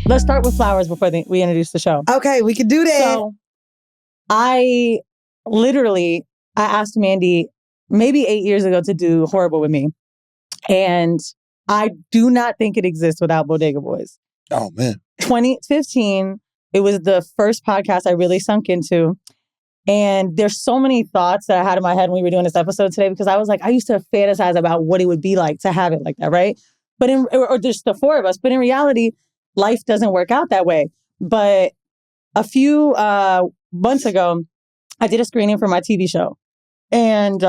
Let's start with flowers before we introduce the show. Okay, we can do that. So, I asked Mandii maybe 8 years ago to do Horrible with me. And I do not think it exists without Bodega Boys. Oh, man. 2015, it was the first podcast I really sunk into. And there's so many thoughts that I had in my head when we were doing this episode today, because I was like, I used to fantasize about what it would be like to have it like that, right? But or just the four of us. But in reality, life doesn't work out that way. But a few months ago, I did a screening for my TV show. And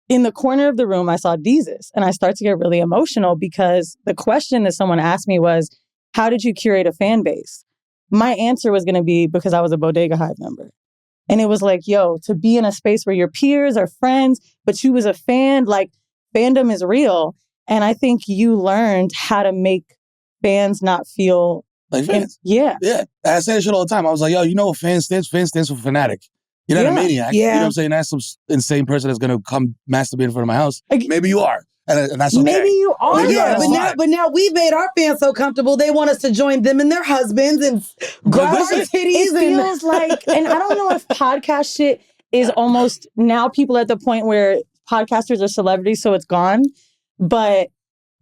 in the corner of the room, I saw Deezus. And I started to get really emotional because the question that someone asked me was, how did you curate a fan base? My answer was going to be because I was a Bodega Hive member. And it was like, yo, to be in a space where your peers are friends, but you was a fan, like fandom is real. And I think you learned how to make fans not feel like fans. Yeah. I say that shit all the time. I was like, yo, you know what fan stands for? Fan stands for fanatic. You're not a maniac. Yeah. You know what I'm saying? That's some insane person that's going to come masturbate in front of my house. Maybe you are. And that's okay. Maybe you are. Maybe you are. But now we've made our fans so comfortable, they want us to join them and their husbands and grab our titties. It feels like, and I don't know if podcast shit is almost, now people at the point where podcasters are celebrities, so it's gone. But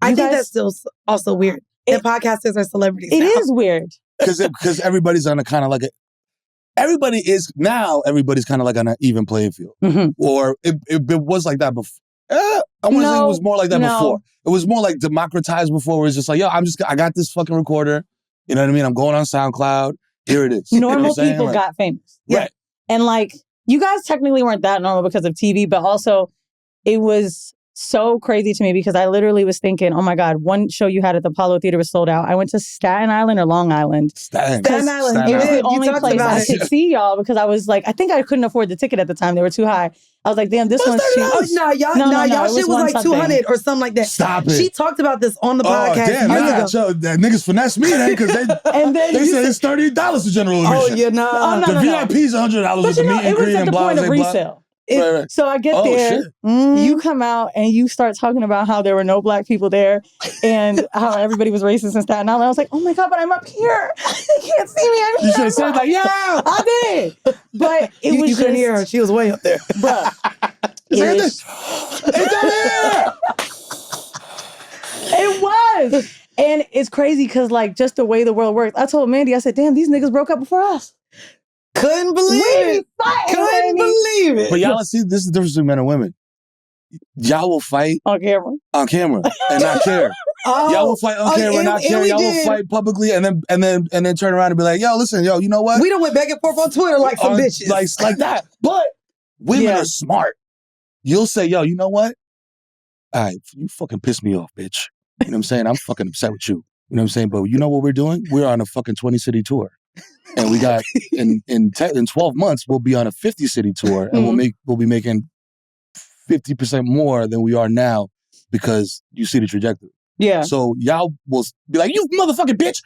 I think that's still also weird. That podcasters are celebrities. It is weird. Because everybody's on a kind of like everybody's kind of like on an even playing field. Mm-hmm. Or it was like that before. I want to say it was more like that before. It was more like democratized before, where it's just like, yo, I got this fucking recorder. You know what I mean? I'm going on SoundCloud. Here it is. Normal people got famous. Right. And like, you guys technically weren't that normal because of TV, but also it was so crazy to me because I literally was thinking, oh my God, one show you had at the Apollo Theater was sold out. I went to Staten Island or Long Island. Staten Island. It was the only place I could see y'all because I was like, I think I couldn't afford the ticket at the time. They were too high. I was like, damn, this one's cheap. No, y'all shit was like 200 or something like that. Stop it. She talked about this on the podcast. Damn, that niggas finesse me then because they said it's $30 to general admission. Oh, yeah, nah. The VIP's $100 with the meet and greet and blah, blah, blah. Resale. Right. So I get there, you come out and you start talking about how there were no black people there and how everybody was racist in Staten Island. I was like, oh my God, but I'm up here. They can't see me. I'm here. You should have said like, yeah. I did. But it was you couldn't hear her. She was way up there. Bruh. It's It was. And it's crazy because like just the way the world works. I told Mandii, I said, damn, these niggas broke up before us. Couldn't believe it. Couldn't believe it. But y'all see, this is the difference between men and women. Y'all will fight on camera and not care. Y'all will fight on camera and not care. Y'all will fight publicly and then turn around and be like, yo, listen, yo, you know what? We done went back and forth on Twitter like some bitches. Like that. But women are smart. You'll say, yo, you know what? All right, you fucking piss me off, bitch. You know what I'm saying? I'm fucking upset with you. You know what I'm saying? But you know what we're doing? We're on a fucking 20-city tour. And we got, in 12 months, we'll be on a 50-city tour. And we'll be making 50% more than we are now because you see the trajectory. Yeah. So y'all will be like, you motherfucking bitch.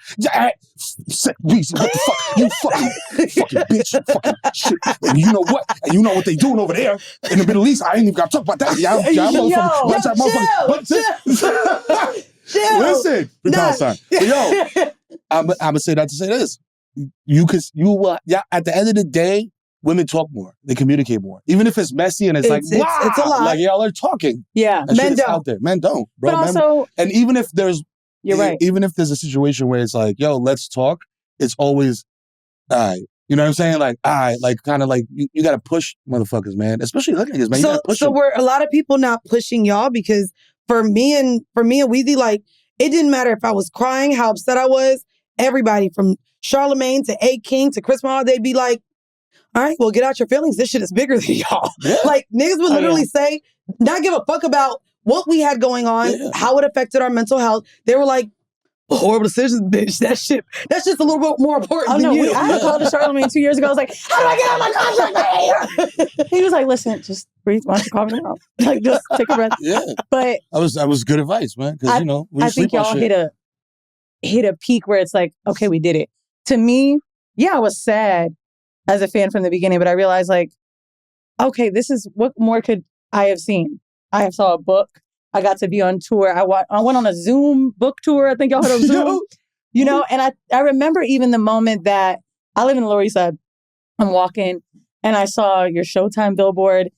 Weezy, what the fuck? You fucking bitch. You fucking shit. And you know what? And you know what they doing over there in the Middle East. I ain't even got to talk about that. Y'all motherfucking. Listen, Palestine. But yo, I'm going to say that to say this. At the end of the day, women talk more. They communicate more. Even if it's messy and it's a lot. Like y'all are talking. Yeah. Men don't. Out there. Men don't, bro. But also, and even if there's right. Even if there's a situation where it's like, yo, let's talk, it's always, all right. You know what I'm saying? Like, all right, like kind of like you gotta push motherfuckers, man. Especially hood niggas, man. You gotta push them. Were a lot of people not pushing y'all because for me and Weezy, like, it didn't matter if I was crying, how upset I was. Everybody from Charlamagne to A King to Chris Marl, they'd be like, all right, well, get out your feelings. This shit is bigger than y'all. Yeah. Like, niggas would literally say, not give a fuck about what we had going on, how it affected our mental health. They were like, horrible decisions, bitch. That's just a little bit more important than you. I had called to Charlamagne 2 years ago. I was like, how do I get out of my contract? He was like, listen, just breathe. Why don't you call me now? Like, just take a breath. Yeah. But that was good advice, man. Because, we I sleep think on y'all shit. hit a peak where it's like, okay, we did it. To me, I was sad as a fan from the beginning, but I realized like, okay, this is, what more could I have seen? I have saw a book. I got to be on tour. I went on a Zoom book tour. I think y'all heard of Zoom. You know, and I remember even the moment that I live in the Lower East Side. I'm walking and I saw your Showtime billboard.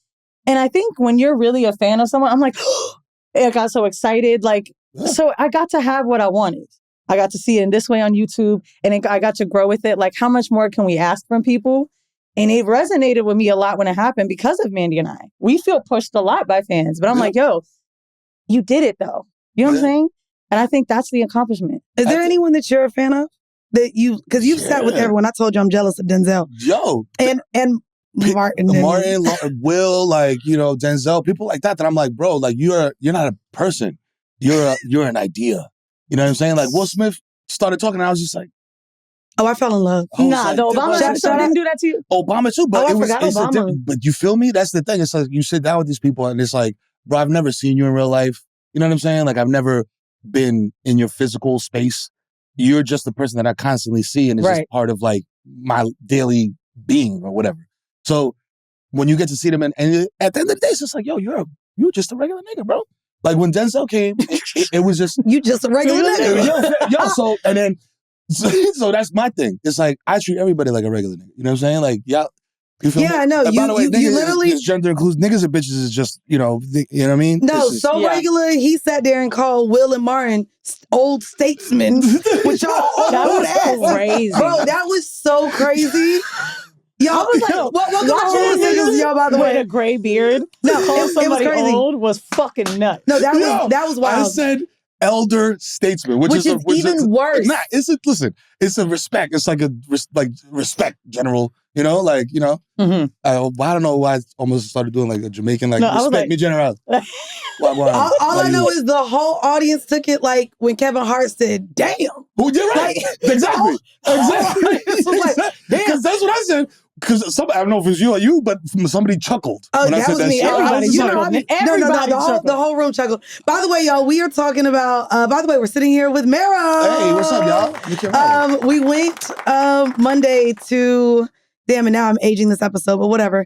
And I think when you're really a fan of someone, I'm like, I got so excited. Like, so I got to have what I wanted. I got to see it in this way on YouTube and I got to grow with it. Like, how much more can we ask from people? And it resonated with me a lot when it happened because of Mandii and I. We feel pushed a lot by fans, but I'm like, yo, you did it though. You know what I'm saying? And I think that's the accomplishment. Is there anyone that you're a fan of? That you, because you've sat with everyone. I told you I'm jealous of Denzel. Yo. And Martin. Martin, Will, like, you know, Denzel, people like that I'm like, bro, like you're not a person. You're an idea. You know what I'm saying? Like Will Smith started talking and I was just like, oh, I fell in love. Nah, like, the Obama episode didn't do that to you? Obama too, but I forgot Obama. But you feel me? That's the thing. It's like you sit down with these people and it's like, bro, I've never seen you in real life. You know what I'm saying? Like I've never been in your physical space. You're just the person that I constantly see and it's just part of like my daily being or whatever. So when you get to see them and at the end of the day, it's just like, yo, you're just a regular nigga, bro. Like when Denzel came, it was just you just a regular nigga. Yo, so and then so that's my thing. It's like I treat everybody like a regular nigga. You know what I'm saying? Like, y'all. You feel me? I know. By the way, you literally is gender includes niggas and bitches is just, you know what I mean? No, regular. He sat there and called Will and Martin old statesmen, which y'all that was crazy, bro. That was so crazy. Y'all was like, what niggas, y'all, by the way, with a gray beard. No, it was crazy. Old was fucking nuts. No, that was wild. I said elder statesman, which is even worse. Nah, it's a respect. It's like a respect general. You know, like, you know. Mm-hmm. I don't know why I almost started doing like a Jamaican, like, respect me general. All I know is the whole audience took it like when Kevin Hart said, damn. Who did right? Exactly. Because that's what I said. Because I don't know if it was you or you, but somebody chuckled. Oh, when that I said was that me. shit. Everybody, the whole room chuckled. By the way, y'all, we are talking about, we're sitting here with Mero. Hey, what's up, y'all? We went Monday to, damn it, now I'm aging this episode, but whatever.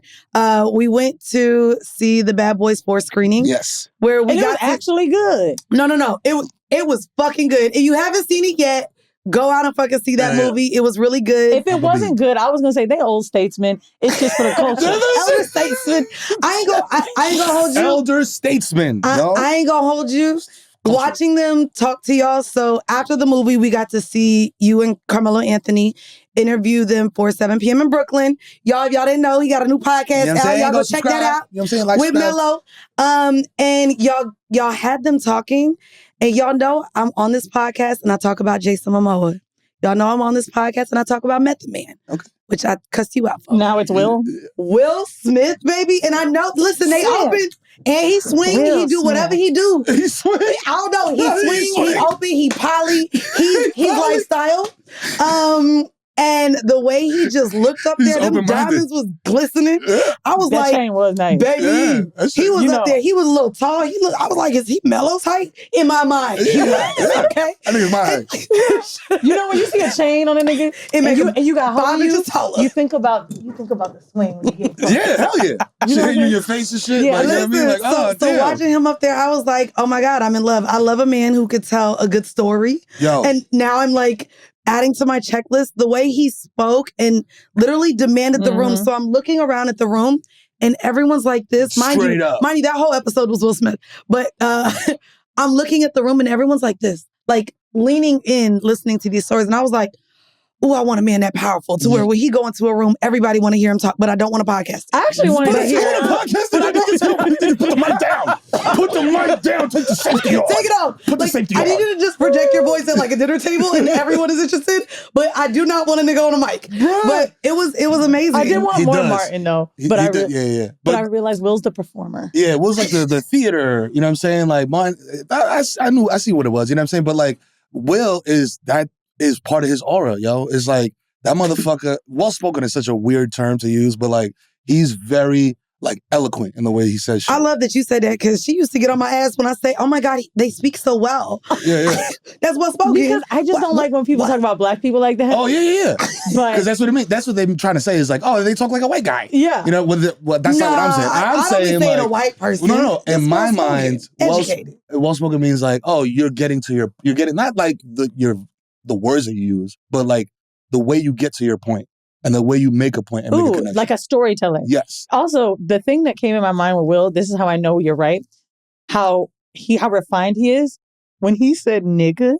We went to see the Bad Boys 4 screening. Yes. Where we and got it was actually good. No. It was fucking good. If you haven't seen it yet, go out and fucking see that movie. It was really good. If it wasn't good, I was gonna say they old statesmen. It's just for the culture. Elder statesmen. I ain't gonna hold you. Elder statesmen. I ain't gonna hold you. Watching them talk to y'all. So after the movie, we got to see you and Carmelo Anthony interview them for 7 p.m. in Brooklyn. Y'all, if y'all didn't know, he got a new podcast out. Y'all go check that out. You know what I'm saying? Like with Melo. And y'all had them talking. And y'all know I'm on this podcast and I talk about Jason Momoa. Y'all know I'm on this podcast and I talk about Method Man. Okay. Which I cussed you out for. Now it's Will. Will Smith, baby. And I know, listen, they open and he swing, he do whatever he do. He swing. I don't know. He swing, he open, he poly, he's lifestyle. And the way he just looked up there, them diamonds was glistening. I was that like, chain was nice. Baby, he was up there. He was a little tall. I was like, is he Melo's height? In my mind, he was. Okay, I think it's my height. You know when you see a chain on a nigga, and you got 5 inches taller. You think about the swing. When you get yeah, hell yeah. Shit hit you in your face and shit. Yeah, like, listen, you know what I mean? Like, so watching him up there, I was like, oh my God, I'm in love. I love a man who could tell a good story. Yo. And now I'm like, adding to my checklist, the way he spoke and literally demanded the room. So I'm looking around at the room and everyone's like this. Mind you, that whole episode was Will Smith. But I'm looking at the room and everyone's like this, like leaning in, listening to these stories. And I was like, oh, I want a man that powerful to where when he go into a room, everybody want to hear him talk, but I don't want to podcast. I actually wanted to hear him podcast. But I need to put the mic down. Put the mic down. Take the safety off. Take it off. Put the safety off. I need you to just project your voice at like a dinner table and everyone is interested, but I do not want a nigga on a mic. Bruh. But it was amazing. I did want more Martin though. But But I realized Will's the performer. Yeah, Will's like the theater, you know what I'm saying? Like Martin, I see what it was, you know what I'm saying? But like Will is part of his aura, yo. It's like that motherfucker, well-spoken is such a weird term to use, but like he's very like eloquent in the way he says shit. I love that you said that because she used to get on my ass when I say, oh my God, they speak so well. Yeah. That's well-spoken. Because I just don't like when people talk about black people like that. Oh, yeah. Because that's what it means. That's what they're trying to say is like, oh, they talk like a white guy. Yeah. You know, that's not what I'm saying. I don't be saying a white person. No. In my mind, educated. Well-spoken means like, oh, you're getting not like the words that you use, but like the way you get to your point and the way you make a point and make a connection. Like a storytelling. Yes. Also, the thing that came in my mind with Will, this is how I know you're right, how refined he is. When he said nigga,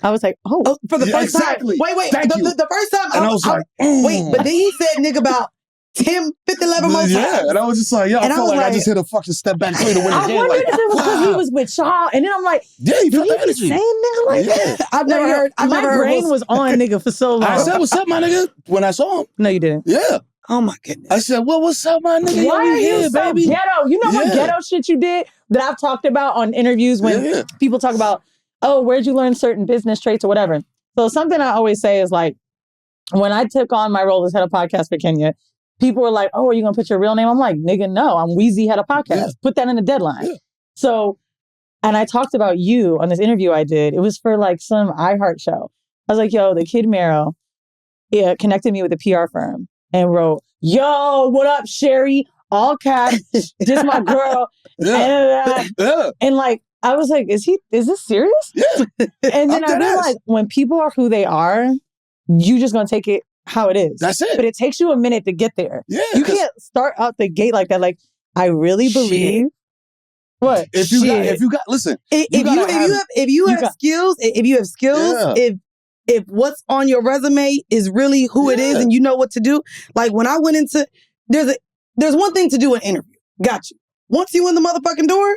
I was like, oh for the first time. Wait, the first time. And I was like, wait, but then he said nigga about 10, 50, 11 more times. Yeah, and I was just like, yo, I felt like I just hit a fucking step back three to win the game. I wondered if it was because he was with y'all, and then I'm like, yeah, he felt the energy. Saying nigga like that? I've never heard. My brain was on nigga for so long. I said, what's up, my nigga, when I saw him. No, you didn't. Yeah. Oh my goodness. I said, well, what's up, my nigga? Why are you so baby? ghetto? You know what ghetto shit you did that I've talked about on interviews when people talk about, oh, where'd you learn certain business traits or whatever? So something I always say is like, when I took on my role as head of podcast for Kenya, people were like, oh, are you going to put your real name? I'm like, nigga, no, I'm Weezy head of podcast. Yeah. Put that in the deadline. Yeah. So, and I talked about you on this interview I did. It was for like some iHeart show. I was like, yo, the kid Mero connected me with a PR firm and wrote, yo, what up, Sherry? All caps, just my girl. And like, I was like, is this serious? Yeah. And then I realized when people are who they are, you just going to take it how it is. That's it. But it takes you a minute to get there. Yeah. You can't start out the gate like that. Like, I really believe. What? If you got, listen. If you have skills, if what's on your resume is really who it is and you know what to do. Like when I went into, there's one thing to do an interview. Got you. Once you in the motherfucking door,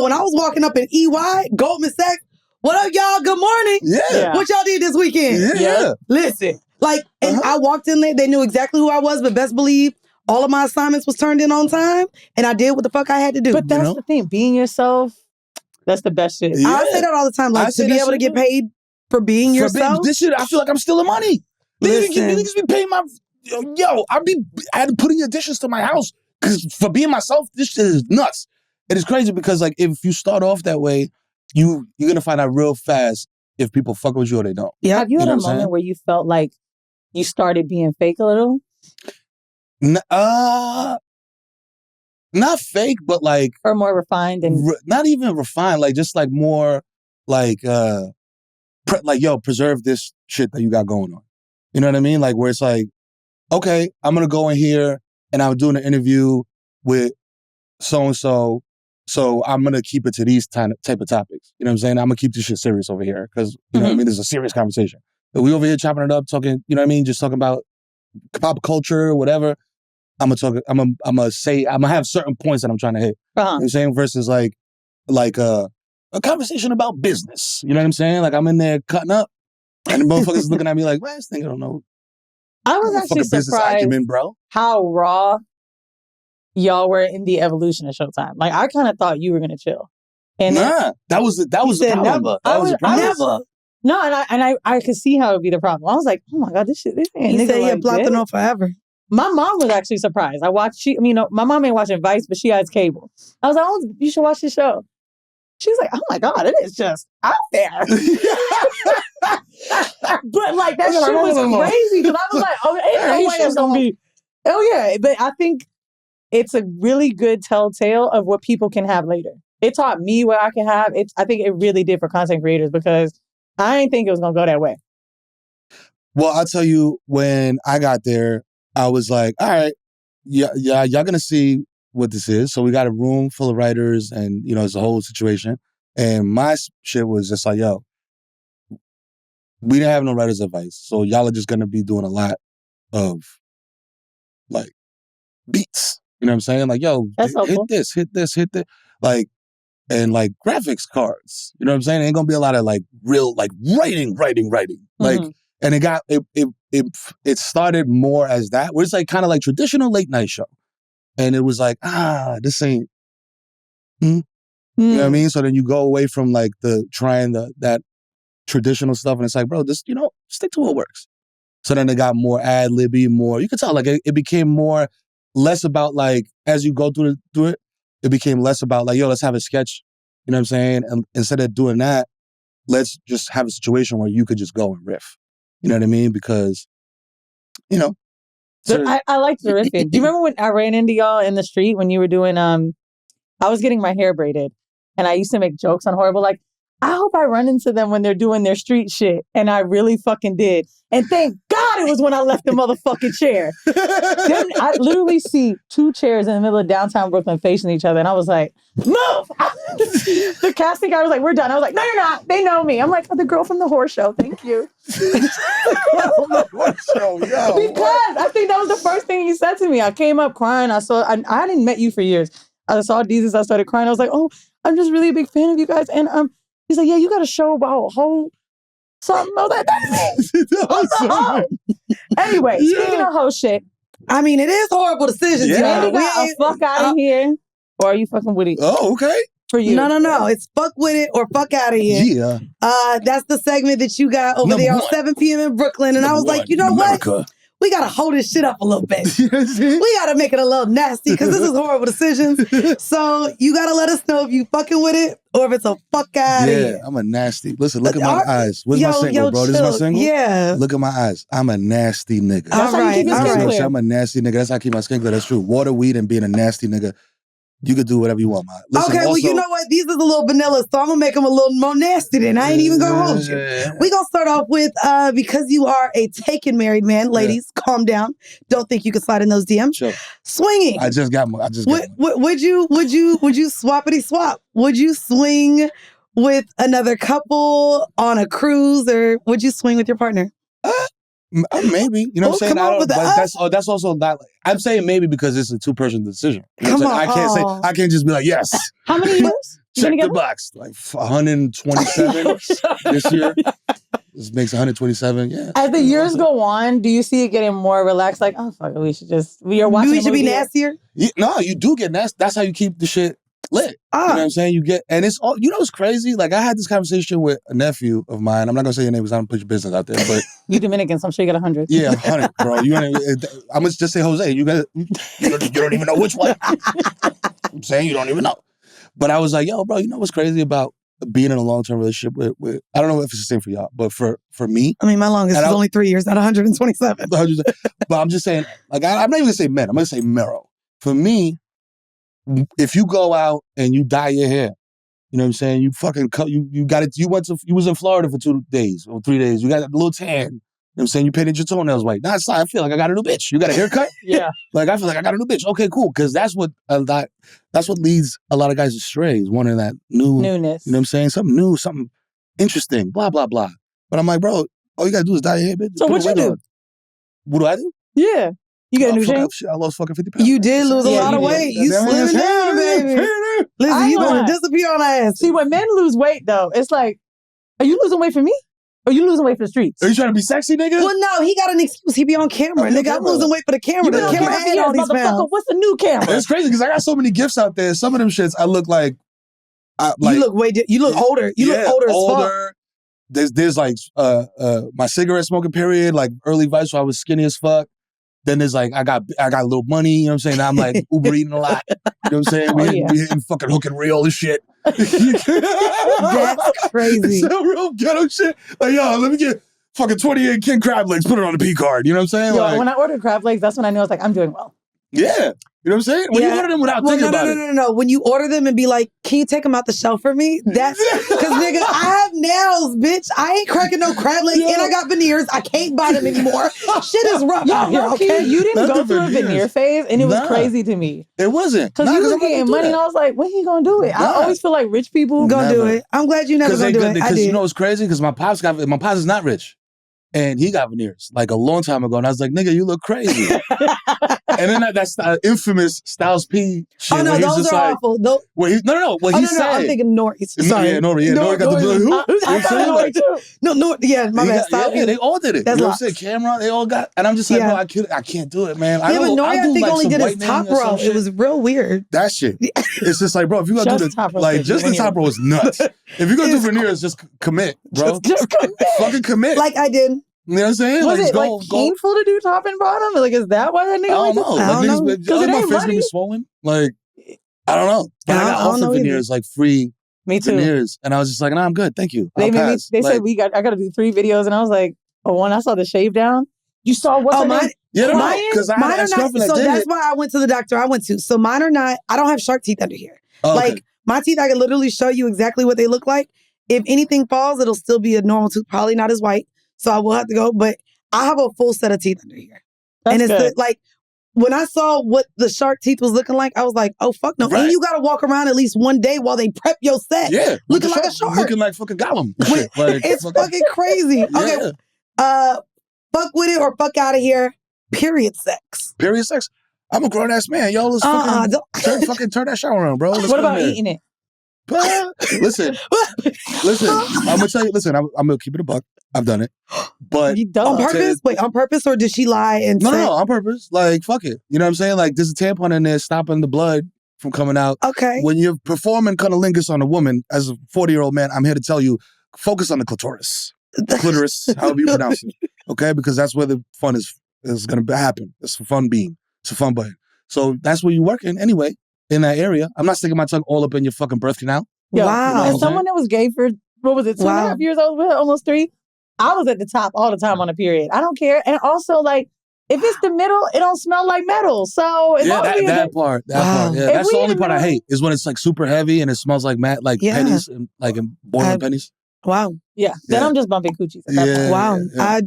when I was walking up in EY, Goldman Sachs, what up, y'all? Good morning. Yeah. What y'all did this weekend? Yeah. Listen, like, and I walked in there, they knew exactly who I was, but best believe all of my assignments was turned in on time, and I did what the fuck I had to do. But that's the thing, being yourself, that's the best shit. Yeah. I say that all the time, like, to be able to get paid for being yourself. This shit, I feel like I'm stealing money. Niggas be paying my, I had to put in additions to my house, because for being myself, this shit is nuts. It is crazy because, like, if you start off that way, you're going to find out real fast if people fuck with you or they don't. Yeah. Have you had a moment where you felt like you started being fake a little? Not fake, but like... Or more refined and... Not even refined, like just like more like, preserve this shit that you got going on. You know what I mean? Like where it's like, okay, I'm going to go in here and I'm doing an interview with so-and-so, so I'm going to keep it to these type of topics. You know what I'm saying? I'm going to keep this shit serious over here because, you know what I mean? This is a serious conversation. But we over here chopping it up, talking, you know what I mean? Just talking about pop culture, whatever. I'm gonna have certain points that I'm trying to hit. You know what I'm saying? Versus like a conversation about business. You know what I'm saying? Like I'm in there cutting up and the motherfuckers looking at me like, well, this thing I don't know. I was actually surprised acumen, bro. How raw y'all were in the evolution of Showtime. Like I kind of thought you were gonna chill. And that was the problem. Never. That was the problem. Never. No, and I could see how it would be the problem. I was like, oh my God, this ain't he said he had blocked it on forever. My mom was actually surprised. My mom ain't watching Vice, but she has cable. I was like, oh, you should watch this show. She was like, oh my God, it is just out there. But like, that shit was crazy because I was like, oh, ain't no way it's going to be. Oh yeah, but I think it's a really good telltale of what people can have later. It taught me what I can have. I think it really did for content creators because I didn't think it was going to go that way. Well, I'll tell you, when I got there, I was like, all right, y'all gonna see what this is. So we got a room full of writers and, you know, it's a whole situation. And my shit was just like, yo, we didn't have no writer's advice. So y'all are just gonna be doing a lot of like beats. You know what I'm saying? Like, yo, hit this. Like, and like graphics cards. You know what I'm saying? It ain't gonna be a lot of like real, like writing. Like, and it started more as that, where it's like kind of like traditional late night show. And it was like, this ain't, you know what I mean? So then you go away from like that traditional stuff and it's like, bro, this, you know, stick to what works. So then it got more ad-libby, more, you could tell like it became less about like, as you go through it, it became less about like, yo, let's have a sketch. You know what I'm saying? And instead of doing that, let's just have a situation where you could just go and riff. You know what I mean? Because, you know. So I liked the riffing. Do you remember when I ran into y'all in the street when you were doing, I was getting my hair braided and I used to make jokes on Horrible. Like, I hope I run into them when they're doing their street shit. And I really fucking did. And thank God it was when I left the motherfucking chair. Then I literally see 2 chairs in the middle of downtown Brooklyn facing each other. And I was like, move! The casting guy was like, we're done. I was like, no, you're not. They know me. I'm like, the girl from the horse show. Thank you. Because I think that was the first thing he said to me. I came up crying. I hadn't met you for years. I saw Jesus. I started crying. I was like, oh, I'm just really a big fan of you guys. And he's like, yeah, you got a show about whole something. I was like, that's me. Anyway, speaking of whole shit. I mean, it is horrible decisions. Yeah. You got a fuck out of here, or are you fucking with it? Oh, okay. For you. No. It's fuck with it or fuck out of here. Yeah. That's the segment that you got over there on 7 p.m. in Brooklyn. And I was like, you know what? We got to hold this shit up a little bit. We got to make it a little nasty because this is horrible decisions. So you got to let us know if you fucking with it or if it's a fuck out of here. Yeah, I'm a nasty. Listen, look at my eyes. Where's my single, bro? This is my single? Yeah. Look at my eyes. I'm a nasty nigga. That's how you keep your skin clear. I'm a nasty nigga. That's how I keep my skin clear. That's true. Water, weed, and being a nasty nigga. You could do whatever you want, man. Listen, okay, well, you know what? These is a little vanilla, so I'm going to make them a little more nasty then. I ain't even going to hold you. We're going to start off with, because you are a taken married man, ladies, calm down. Don't think you can slide in those DMs. Sure. Swinging. I just got one. Would you swappity swap? Would you swing with another couple on a cruise, or would you swing with your partner? Maybe. You know what I'm saying? But that's also not. I'm saying maybe because it's a 2-person decision. You know I can't just be like, yes. How many years? Check the box. Like 127 this year. This makes 127. Yeah. As the years go on, do you see it getting more relaxed? Like, oh fuck, we should be nastier? No, you do get nasty. That's how you keep the shit lit. You know what I'm saying? And it's all, you know what's crazy? Like, I had this conversation with a nephew of mine. I'm not going to say your name because I don't put your business out there, but. You Dominican, so I'm sure you got 100. Yeah, 100, bro. I'm going to just say Jose. You don't even know which one. I'm saying you don't even know. But I was like, yo, bro, you know what's crazy about being in a long-term relationship with I don't know if it's the same for y'all, but for me. I mean, my longest is only 3 years, not 127. But I'm just saying, like, I'm not even going to say men. I'm going to say Mero. For me, if you go out and you dye your hair, you know what I'm saying? You fucking you got it. You was in Florida for 2 days or 3 days. You got a little tan. You know what I'm saying? You painted your toenails white. Nah, I feel like I got a new bitch. You got a haircut? Yeah. Like, I feel like I got a new bitch. Okay, cool. Because that's what leads a lot of guys astray, is wanting that newness. You know what I'm saying? Something new, something interesting, blah, blah, blah. But I'm like, bro, all you got to do is dye your hair, bitch. So what you do? What do I do? Yeah. You got a new shape? I lost fucking 50 pounds. You did lose a lot of weight. You slimming down, baby. Listen, you gonna disappear on our ass. See, when men lose weight, though, it's like, are you losing weight for me? Or are you losing weight for the streets? Are you trying to be sexy, nigga? Well, no, he got an excuse. He be on camera. Nigga, I'm losing weight for the camera. The camera had all these pounds. What's the new camera? It's crazy because I got so many gifts out there. Some of them shits, I look like... you look older. You look older as fuck. There's like my cigarette smoking period, like early Vice, so I was skinny as fuck. Then there's like, I got a little money, you know what I'm saying? Now I'm like Uber eating a lot. You know what I'm saying? We hitting fucking hook and reel and shit. That's crazy. It's some real ghetto shit. Like, yo, let me get fucking 28 king crab legs, put it on the P card. You know what I'm saying? Yo, when I ordered crab legs, that's when I knew I was like, I'm doing well. Yeah. You know what I'm saying? When you order them without thinking about it. No. When you order them and be like, can you take them out the shelf for me? That's because, nigga, I have nails, bitch. I ain't cracking no crab legs and I got veneers. I can't buy them anymore. Shit is rough out here, okay? You didn't go through a veneer phase and it was crazy to me. It wasn't. Because you were getting money and I was like, when he gonna do it? I always feel like rich people gonna do it. I'm glad you never gonna do it. Because you know what's crazy? Because my pops is not rich. And he got veneers like a long time ago. And I was like, nigga, you look crazy. And then that's the infamous Styles P shit. Oh, no, those are awful. No. What he said. I'm thinking Nori's. Sorry. Yeah, Nori. Yeah, Nori got the blue. I thought Nori too. No, yeah, my bad. Yeah, they all did it. That's you know what I'm saying? Camera, they all got. And I'm just like, bro, I can't do it, man. Yeah, but Nori, I think only did his top row. It was real weird. That shit. It's just like, bro, if you gonna do the like, just the top row is nuts. If you're gonna do veneers, just commit, bro. Just commit. Fucking commit. Like I did. You know what I'm saying? Was it painful to do top and bottom? Like, is that why that nigga? I don't know. I don't know. Because my face be swollen. Like, I don't know. But I got offered veneers, like free veneers, and I was just like, nah, I'm good, thank you. They said I got to do 3 videos, and I was like, oh, when I saw the shave down, you saw what's mine? Yeah, because mine are not. So that's why I went to the doctor. I went to. So mine are not. I don't have shark teeth under here. Like my teeth, I can literally show you exactly what they look like. if anything falls, it'll still be a normal tooth, probably not as white. So I will have to go, but I have a full set of teeth under here. That's and it's good. like, when I saw what the shark teeth was looking like, I was like, oh, fuck no. Right. And you got to walk around at least one day while they prep your set. Yeah. Looking like a shark. Looking like fucking Gollum. Like, it's fucking crazy. Yeah. Okay. Fuck with it or fuck out of here. Period sex. Period sex? I'm a grown-ass man. Yo, let's fucking turn that shower on, bro. Let's what about eating it? Listen, I'm gonna tell you. Listen, I'm gonna keep it a buck. I've done it, but on purpose. Wait, on purpose, or did she lie and say? No, on purpose. Like, fuck it. You know what I'm saying? Like, there's a tampon in there stopping the blood from coming out. Okay. When you're performing cunnilingus on a woman, as a 40-year-old man, I'm here to tell you, focus on the clitoris, however you pronounce it. Okay, because that's where the fun is gonna happen. It's a fun beam. It's a fun button. So that's where you're working anyway. In that area. I'm not sticking my tongue all up in your fucking birth canal. Yo, wow. As someone that was gay for, what was it, 2.5 years old, almost 3, I was at the top all the time on a period. I don't care. And also, like, if it's the middle, it don't smell like metal. So yeah, that part. Yeah, that's the only part I hate is when it's like super heavy and it smells like pennies, and like boiling pennies. Wow. Yeah. Then I'm just bumping coochies. At that point. Wow. Yeah.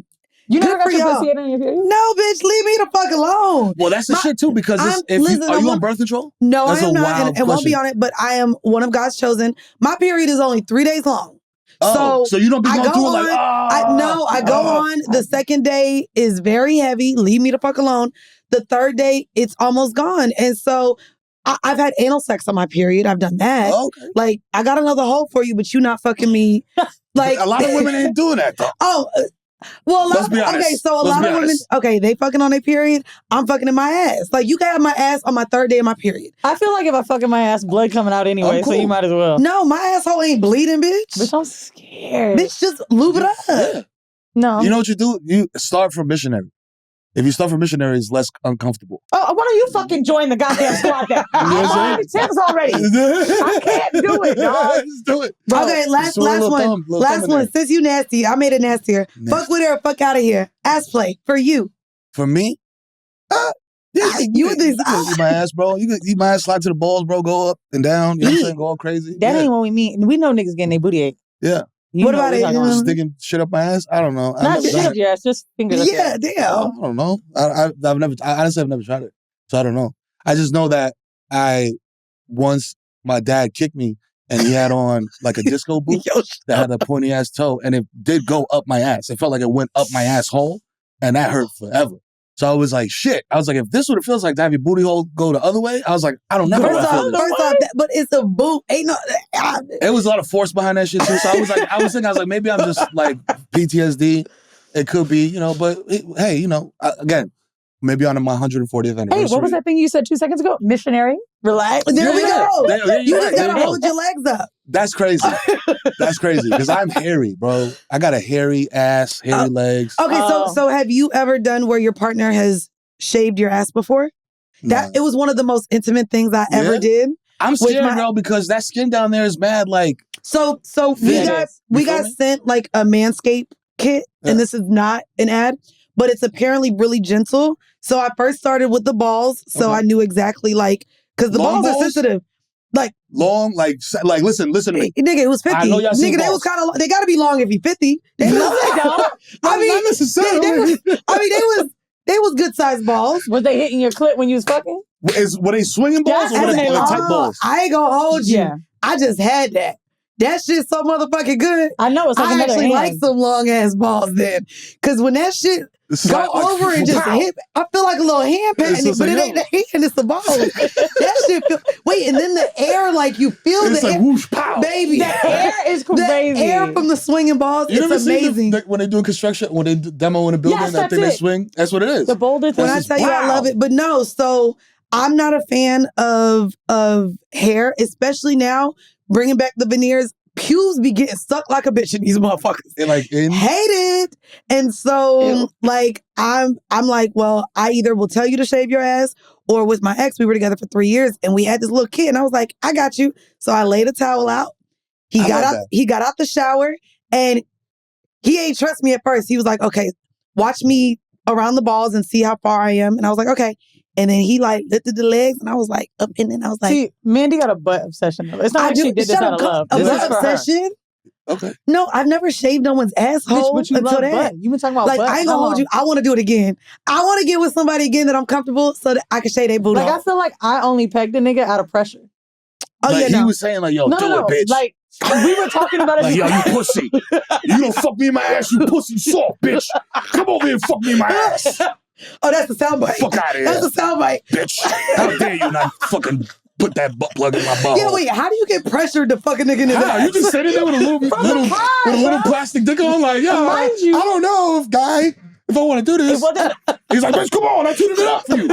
You never got your pussy on your period? No, bitch, leave me the fuck alone. Well, that's the shit too, because are you on birth control? No, that's I am not, and won't be on it, but I am one of God's chosen. My period is only 3 days long. So you don't be going through it like, I go on. The second day is very heavy. Leave me the fuck alone. The third day, it's almost gone. And so I've had anal sex on my period. I've done that. Okay. Like, I got another hole for you, but you not fucking me. Like, a lot of women ain't doing that though. Well, Let's be honest. Okay, so a lot of women, they fucking on their period. I'm fucking in my ass. Like, you can have my ass on my third day of my period. I feel like if I fuck in my ass, blood coming out anyway, cool. so you might as well. No, my asshole ain't bleeding, bitch. Bitch, I'm scared. Bitch, just lube it up. Yeah. No. You know what you do? You start from missionary. If you start from missionary, it's less uncomfortable. Oh, why don't you fucking join the goddamn squad then? I'm already tips already. I can't do it, dog. Just do it. Bro, okay, last one. Last one. Since you nasty, I made it nastier. Fuck with her or fuck out of here. Ass play for you. For me? You eat my ass, bro. You can eat my ass, slide to the balls, bro. Go up and down. You know what I'm saying? Go all crazy. That ain't what we mean. We know niggas getting their booty ate. Yeah. What about it? Sticking shit up my ass? I don't know. Not shit up your ass, just fingers up your ass. Damn. I don't know. Honestly, I've never tried it. So I don't know. I just know that once my dad kicked me and he had on like a disco boot that had a pointy ass toe, and it did go up my ass. It felt like it went up my asshole, and that hurt forever. So I was like, shit. I was like, if this is what it feels like to have your booty hole go the other way, I was like, I don't never want to feel this. But it's a boot. Ain't no. It was a lot of force behind that shit too. So I was thinking, maybe I'm just like PTSD. It could be, but hey, again, maybe on my 140th anniversary. Hey, what was that thing you said 2 seconds ago? Missionary? Relax. There we go. You just gotta hold your legs up. That's crazy. That's crazy because I'm hairy, bro. I got a hairy ass, hairy legs. Okay, so have you ever done where your partner has shaved your ass before? No. It was one of the most intimate things I ever did. I'm scared, bro, because that skin down there is mad. Like, so we got sent like a Manscaped kit, and this is not an ad, but it's apparently really gentle. So I first started with the balls, so I knew exactly because the balls are sensitive. Long, listen to me. Nigga, it was 50. I know y'all seen nigga, they was kind of, they gotta be long if you 50. They no, they don't. I mean, not necessarily. They was good sized balls. Was they hitting your clit when you was fucking? Were they swinging balls or were they tight balls? I ain't gonna hold you. Yeah. I just had that. That shit's so motherfucking good. I know, it's like I another actually hand. like some long ass balls then. Cause when that shit go over and just hit, I feel like a little hand pat, but it ain't the hand, it's the balls. That shit wait, and then the air, you feel it's the like air. Whoosh, pow. Baby. The air is crazy. The air from the swinging balls, you it's amazing. When they do construction, when they demo in a building, that thing they swing, that's what it is. The boulder thing. When I tell you I love it, but no, so I'm not a fan of hair, especially now, bringing back the veneers. Pubes be getting stuck like a bitch in these motherfuckers. Hate it. And so, I'm like, well, I either will tell you to shave your ass, or with my ex, we were together for 3 years, and we had this little kid, and I was like, I got you. So I laid a towel out. He got out the shower, and he ain't trust me at first. He was like, okay, watch me around the balls and see how far I am. And I was like, okay. And then he lifted the legs, and I was like, up, and then I was like, see, Mandii got a butt obsession. It's not like she did this out of love. A This butt is for obsession? her. Okay. No, I've never shaved no one's asshole Bitch, but you until love that. butt. You've been talking about Like, butt. I ain't gonna hold you. I want to do it again. I want to get with somebody again that I'm comfortable so that I can shave their booty Like, I off. feel like I only pegged a nigga out of pressure. Oh, like, yeah, he no. was saying, like, yo, No, do no, no. it, bitch. Like, we were talking about it. Like, yo, you pussy. You don't fuck me in my ass, you pussy soft, bitch. Come over here and fuck me in my ass. Oh, that's the soundbite. Fuck out of here. That's the soundbite. Bitch. How dare you not fucking put that butt plug in my butthole. Yeah, wait, how do you get pressured to fuck a nigga in his How? ass? You just sitting there with a little plastic dick on, like, yo, Mind you- I don't know if I want to do this. It wasn't. He's like, bitch, come on, I tuned it up for you.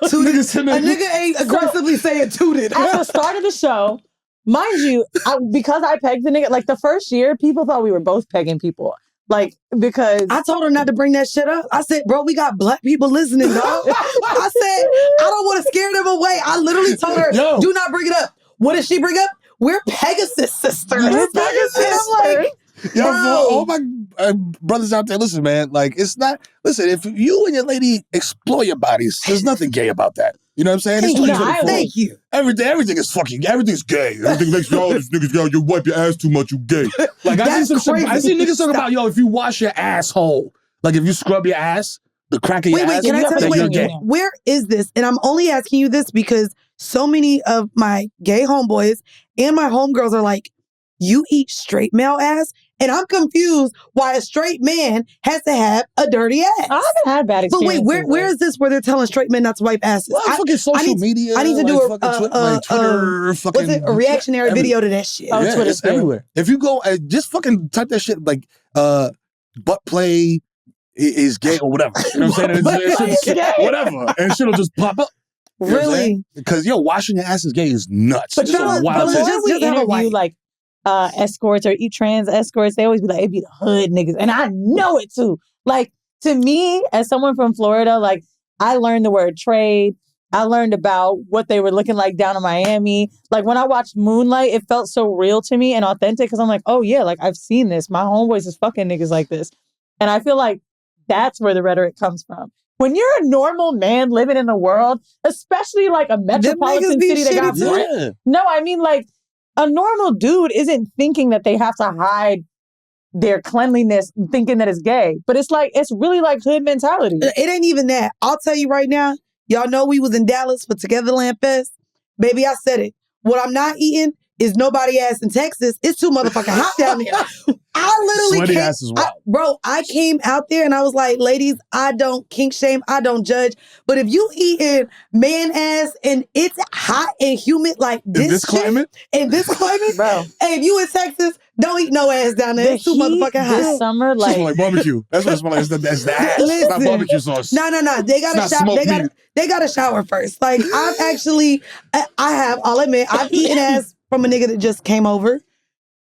Tooted. Niggas sitting A there- nigga ain't aggressively saying tooted. At the start of the show, mind you, because I pegged the nigga, like the first year, people thought we were both pegging people. Like, because I told her not to bring that shit up. I said, bro, we got black people listening, dog. I said, I don't want to scare them away. I literally told her, Yo. do not bring it up. What did she bring up? We're Pegasus Sisters. We're And I'm like, Yo, bro. for all my brothers out there, listen, man. Like, it's not. Listen, if you and your lady explore your bodies, there's nothing gay about that. You know what I'm saying? It's Thank you. 2024. Thank you. Everything is fucking. Everything's gay. Everything makes you, oh, this nigga's gay. You wipe your ass too much, you gay. Like, I see That's some shit. I see crazy. niggas talking about, yo, if you wash your asshole, like if you scrub your ass, the crack of your Wait, ass, can I tell then you, you're wait, gay. where is this? And I'm only asking you this because so many of my gay homeboys and my homegirls are like, you eat straight male ass? And I'm confused why a straight man has to have a dirty ass. I haven't had bad But experiences. wait, where is this where they're telling straight men not to wipe asses? Well, fucking social media. I need to like do a, fucking Twitter. Fucking what's it? A reactionary video to that shit. Oh, yeah, Twitter's it's good. everywhere. If you go, just fucking type that shit like butt play is gay or whatever. You know what I'm saying? Butt play is gay. Whatever, and shit'll just pop up. You know what I'm Really? saying? Because yo, washing your ass is gay is nuts. But It's you a know, wild the thing. more just we have a interview wife. like escorts or trans escorts, they always be like, it be the hood niggas. And I know it too. Like, to me, as someone from Florida, like, I learned the word trade. I learned about what they were looking like down in Miami. Like, when I watched Moonlight, it felt so real to me and authentic because I'm like, oh yeah, like, I've seen this. My homeboys is fucking niggas like this. And I feel like that's where the rhetoric comes from. When you're a normal man living in the world, especially like a metropolitan be city that got shitty too. rent. Yeah. No, I mean, like, a normal dude isn't thinking that they have to hide their cleanliness, thinking that it's gay. But it's like, it's really like hood mentality. It ain't even that. I'll tell you right now, y'all know we was in Dallas for Togetherland Fest. Baby, I said it. What I'm not eating is nobody ass in Texas. It's too motherfucking hot down there. I literally Sweaty came, ass is wild. bro, I came out there and I was like, ladies, I don't kink shame, I don't judge. But if you eating man ass and it's hot and humid like In this this shit, climate, in this climate, Bro, hey, if you in Texas, don't eat no ass down there. the It's too heat motherfucking this hot. summer, it smells like, like barbecue. That's what it smells like. That's the ass. It's not Listen. barbecue sauce. No. They got It's to not shower. smoked meat. They got to shower first. Like I've actually, I'll admit, I've eaten ass from a nigga that just came over.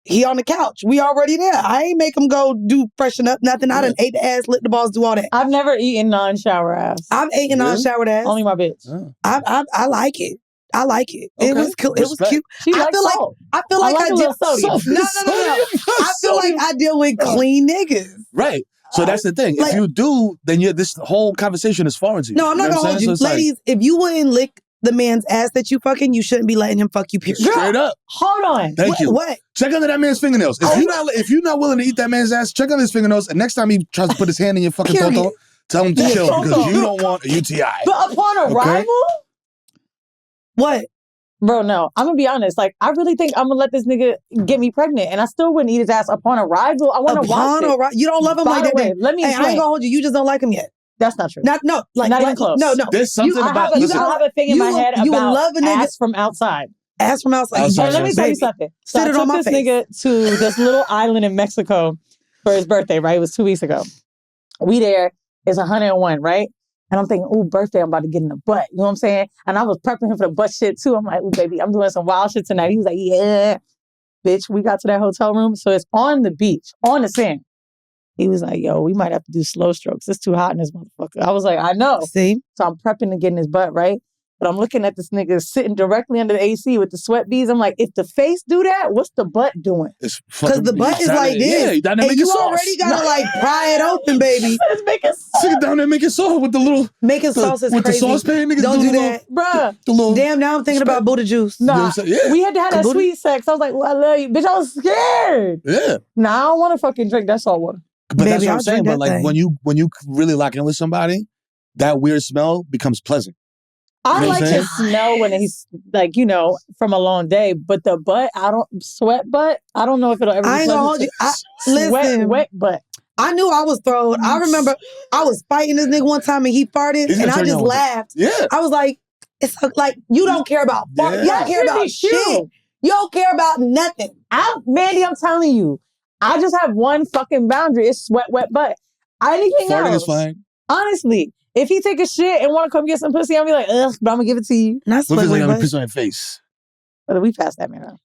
He on the couch. We already there. I ain't make him go do freshen up nothing. I done ate the ass, lick the balls, do all that. I've never eaten non-shower ass. I've eaten Really? unshowered ass. Only my bitch. Oh. I like it. I like it. It Okay. was cool. It was Respect. cute. She I likes feel like salt. I feel like I like a deal. little sodium. No. I feel like I deal with clean niggas. Right. So that's the thing. Like- if you do, then this whole conversation is foreign to you. No, I'm not know gonna what hold you, saying? So it's ladies. If you wouldn't lick the man's ass that you fucking, you shouldn't be letting him fuck you. Period. like, straight up. Hold on. Thank you. What? Check under that man's fingernails. If you're not willing to eat that man's ass, check under his fingernails. And next time he tries to put his hand in your fucking Period. toto, tell him to Yeah, chill because toto. you don't want a UTI. But upon Okay. arrival, What? bro, no. I'm gonna be honest. Like, I really think I'm gonna let this nigga get me pregnant, and I still wouldn't eat his ass upon arrival. I want to watch it. You don't love him By like the that. way, then. let me Hey, I ain't explain. gonna hold you. You just don't like him yet. That's not true. Not even close. No. There's something I about have, listen, I have a thing in you my will- head you will about love a nigga- ass from outside. Ass from outside. Outside, And let me tell you Baby, something. So sit I it on took my this face. nigga to this little island in Mexico for his birthday, right? It was 2 weeks ago. We there. It's 101, right? And I'm thinking, ooh, birthday, I'm about to get in the butt. You know what I'm saying? And I was prepping him for the butt shit too. I'm like, ooh, baby, I'm doing some wild shit tonight. He was like, yeah. Bitch, we got to that hotel room. So it's on the beach, on the sand. He was like, yo, we might have to do slow strokes. It's too hot in this motherfucker. I was like, I know. See? So I'm prepping to get in his butt, right? But I'm looking at this nigga sitting directly under the AC with the sweat beads. I'm like, if the face do that, what's the butt doing? Because the butt is like this. Yeah, and you already gotta like pry it open, baby. It's making Sit down there making sauce with the little... Making sauce is with crazy. the saucepan, niggas Don't do that. Bruh. Damn, now I'm thinking about Buddha juice. Nah, we had to have that Buddha? sweet sex. I was like, well, I love you. Bitch, I was scared. Yeah. Nah, I don't want to fucking drink that salt water. But that's what I'm I'll saying. drink But that like thing. when you really lock in with somebody, that weird smell becomes pleasant. I You know what like I'm to smell when he's like, you know, from a long day. But the butt, sweat butt, I don't know if it'll ever be I ain't gonna hold you. Listen, wet butt. I knew I was thrown. I remember I was fighting this nigga one time and he farted and I just laughed. Yeah. I was like, it's like, you don't care about fart. Yeah. You don't care about shit. You don't care about nothing. Mandii, I'm telling you, I just have one fucking boundary. It's sweat, wet butt. Anything Farting else. is fine. Honestly, if he take a shit and want to come get some pussy, I'll be like, ugh, but I'm going to give it to you. Not What if it's sweat, like wet a piss on your face? But we passed that, man.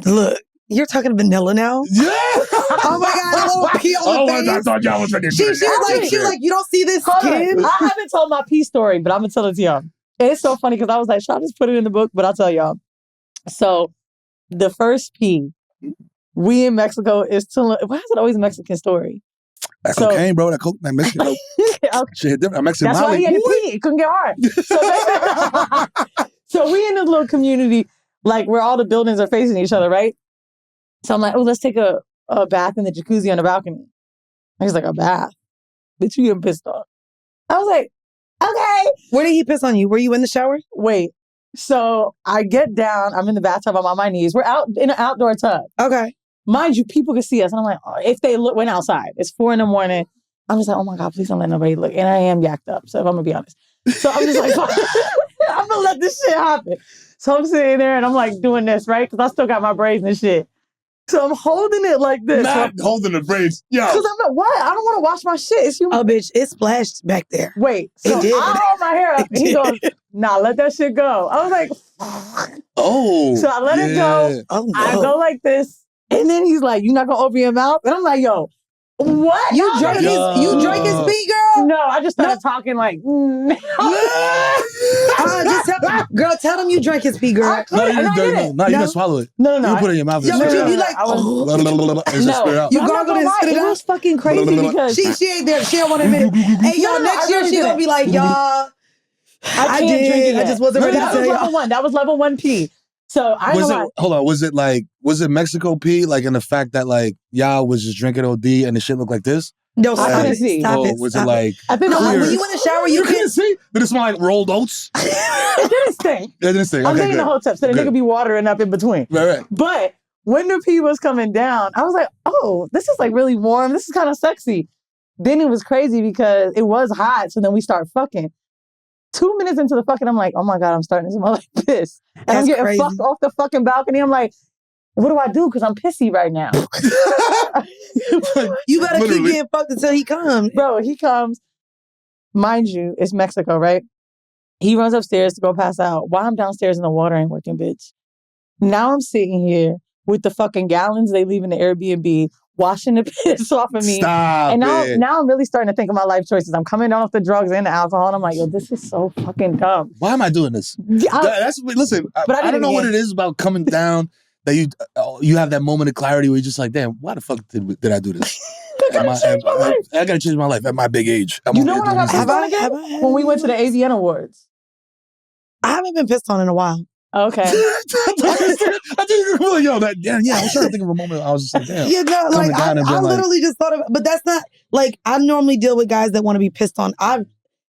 Look, you're talking vanilla now? Yeah. Oh my God, a little pee on the face. I thought y'all was fucking She was like, you don't see this skin? I haven't told my pee story, but I'm going to tell it to y'all. And it's so funny because I was like, should I just put it in the book? But I'll tell y'all. So the first pee, we in Mexico is why is it always a Mexican story? That cocaine, bro. That Mexican. Shit, different. Mexican. That's why he had to pee. It couldn't get hard. So we in this little community, like where all the buildings are facing each other, right? So I'm like, oh, let's take a bath in the jacuzzi on the balcony. And he's like, a bath? Bitch, you getting pissed off. I was like, okay. Where did he piss on you? Were you in the shower? Wait. So I get down. I'm in the bathtub. I'm on my knees. We're out in an outdoor tub. Okay. Mind you, people can see us. And I'm like, oh, if they went outside, it's 4 a.m. I'm just like, oh my God, please don't let nobody look. And I am yacked up. So if I'm going to be honest. So I'm just like, I'm going to let this shit happen. So I'm sitting there and I'm like doing this, right? Because I still got my braids and shit. So I'm holding it like this. Not holding the braids. Yo. Because I'm like, what? I don't want to wash my shit. It's Oh, bitch, it splashed back there. Wait. So It did. I hold my hair up. And he goes, nah, let that shit go. I was like, oh. So I let it go. Oh, no. I go like this. And then he's like, you not going to open your mouth? And I'm like, yo, what? You drank his pee, girl? No, I just started talking like, girl, tell them you drank his pee, girl. No, you didn't swallow it. No. You put it in your mouth. Yeah, but you like, You gargled it and spit it out. It was fucking crazy because she ain't there. She don't want to admit it. Hey, y'all, next year she gonna be like, y'all, I can't drink it. I just wasn't ready to tell y'all. Level 1. That was level 1 pee. So I hold on. Was it Mexico pee? Like in the fact that like y'all was just drinking OD and the shit looked like this? No, I couldn't see. Was it like? I think when you in the shower, you couldn't see. Did it smell like rolled oats? It didn't stink. It didn't stink. I'm thinking the whole tub, so the nigga be watering up in between. Right. But when the pee was coming down, I was like, oh, this is like really warm. This is kind of sexy. Then it was crazy because it was hot. So then we start fucking. 2 minutes into the fucking, I'm like, oh my God, I'm starting to smell like piss. And I'm getting fucked off the fucking balcony. I'm like, what do I do? Because I'm pissy right now. You better keep getting fucked until he comes. Bro, he comes. Mind you, it's Mexico, right? He runs upstairs to go pass out. While I'm downstairs and the water ain't working, bitch. Now I'm sitting here with the fucking gallons they leave in the Airbnb, washing the piss off of me. Stop and it. now I'm really starting to think of my life choices. I'm coming down off the drugs and the alcohol, and I'm like, yo, this is so fucking dumb. Why am I doing this? Listen, I don't know what it is about coming down that you have that moment of clarity where you're just like, damn, why the fuck did I do this? I gotta change my life at my big age. You know what I got pissed on again? When we went to the AVN Awards. I haven't been pissed on in a while. Okay. I was trying to think of a moment I was just like, damn. Yeah, no, like I literally just thought of, but that's not like I normally deal with guys that want to be pissed on.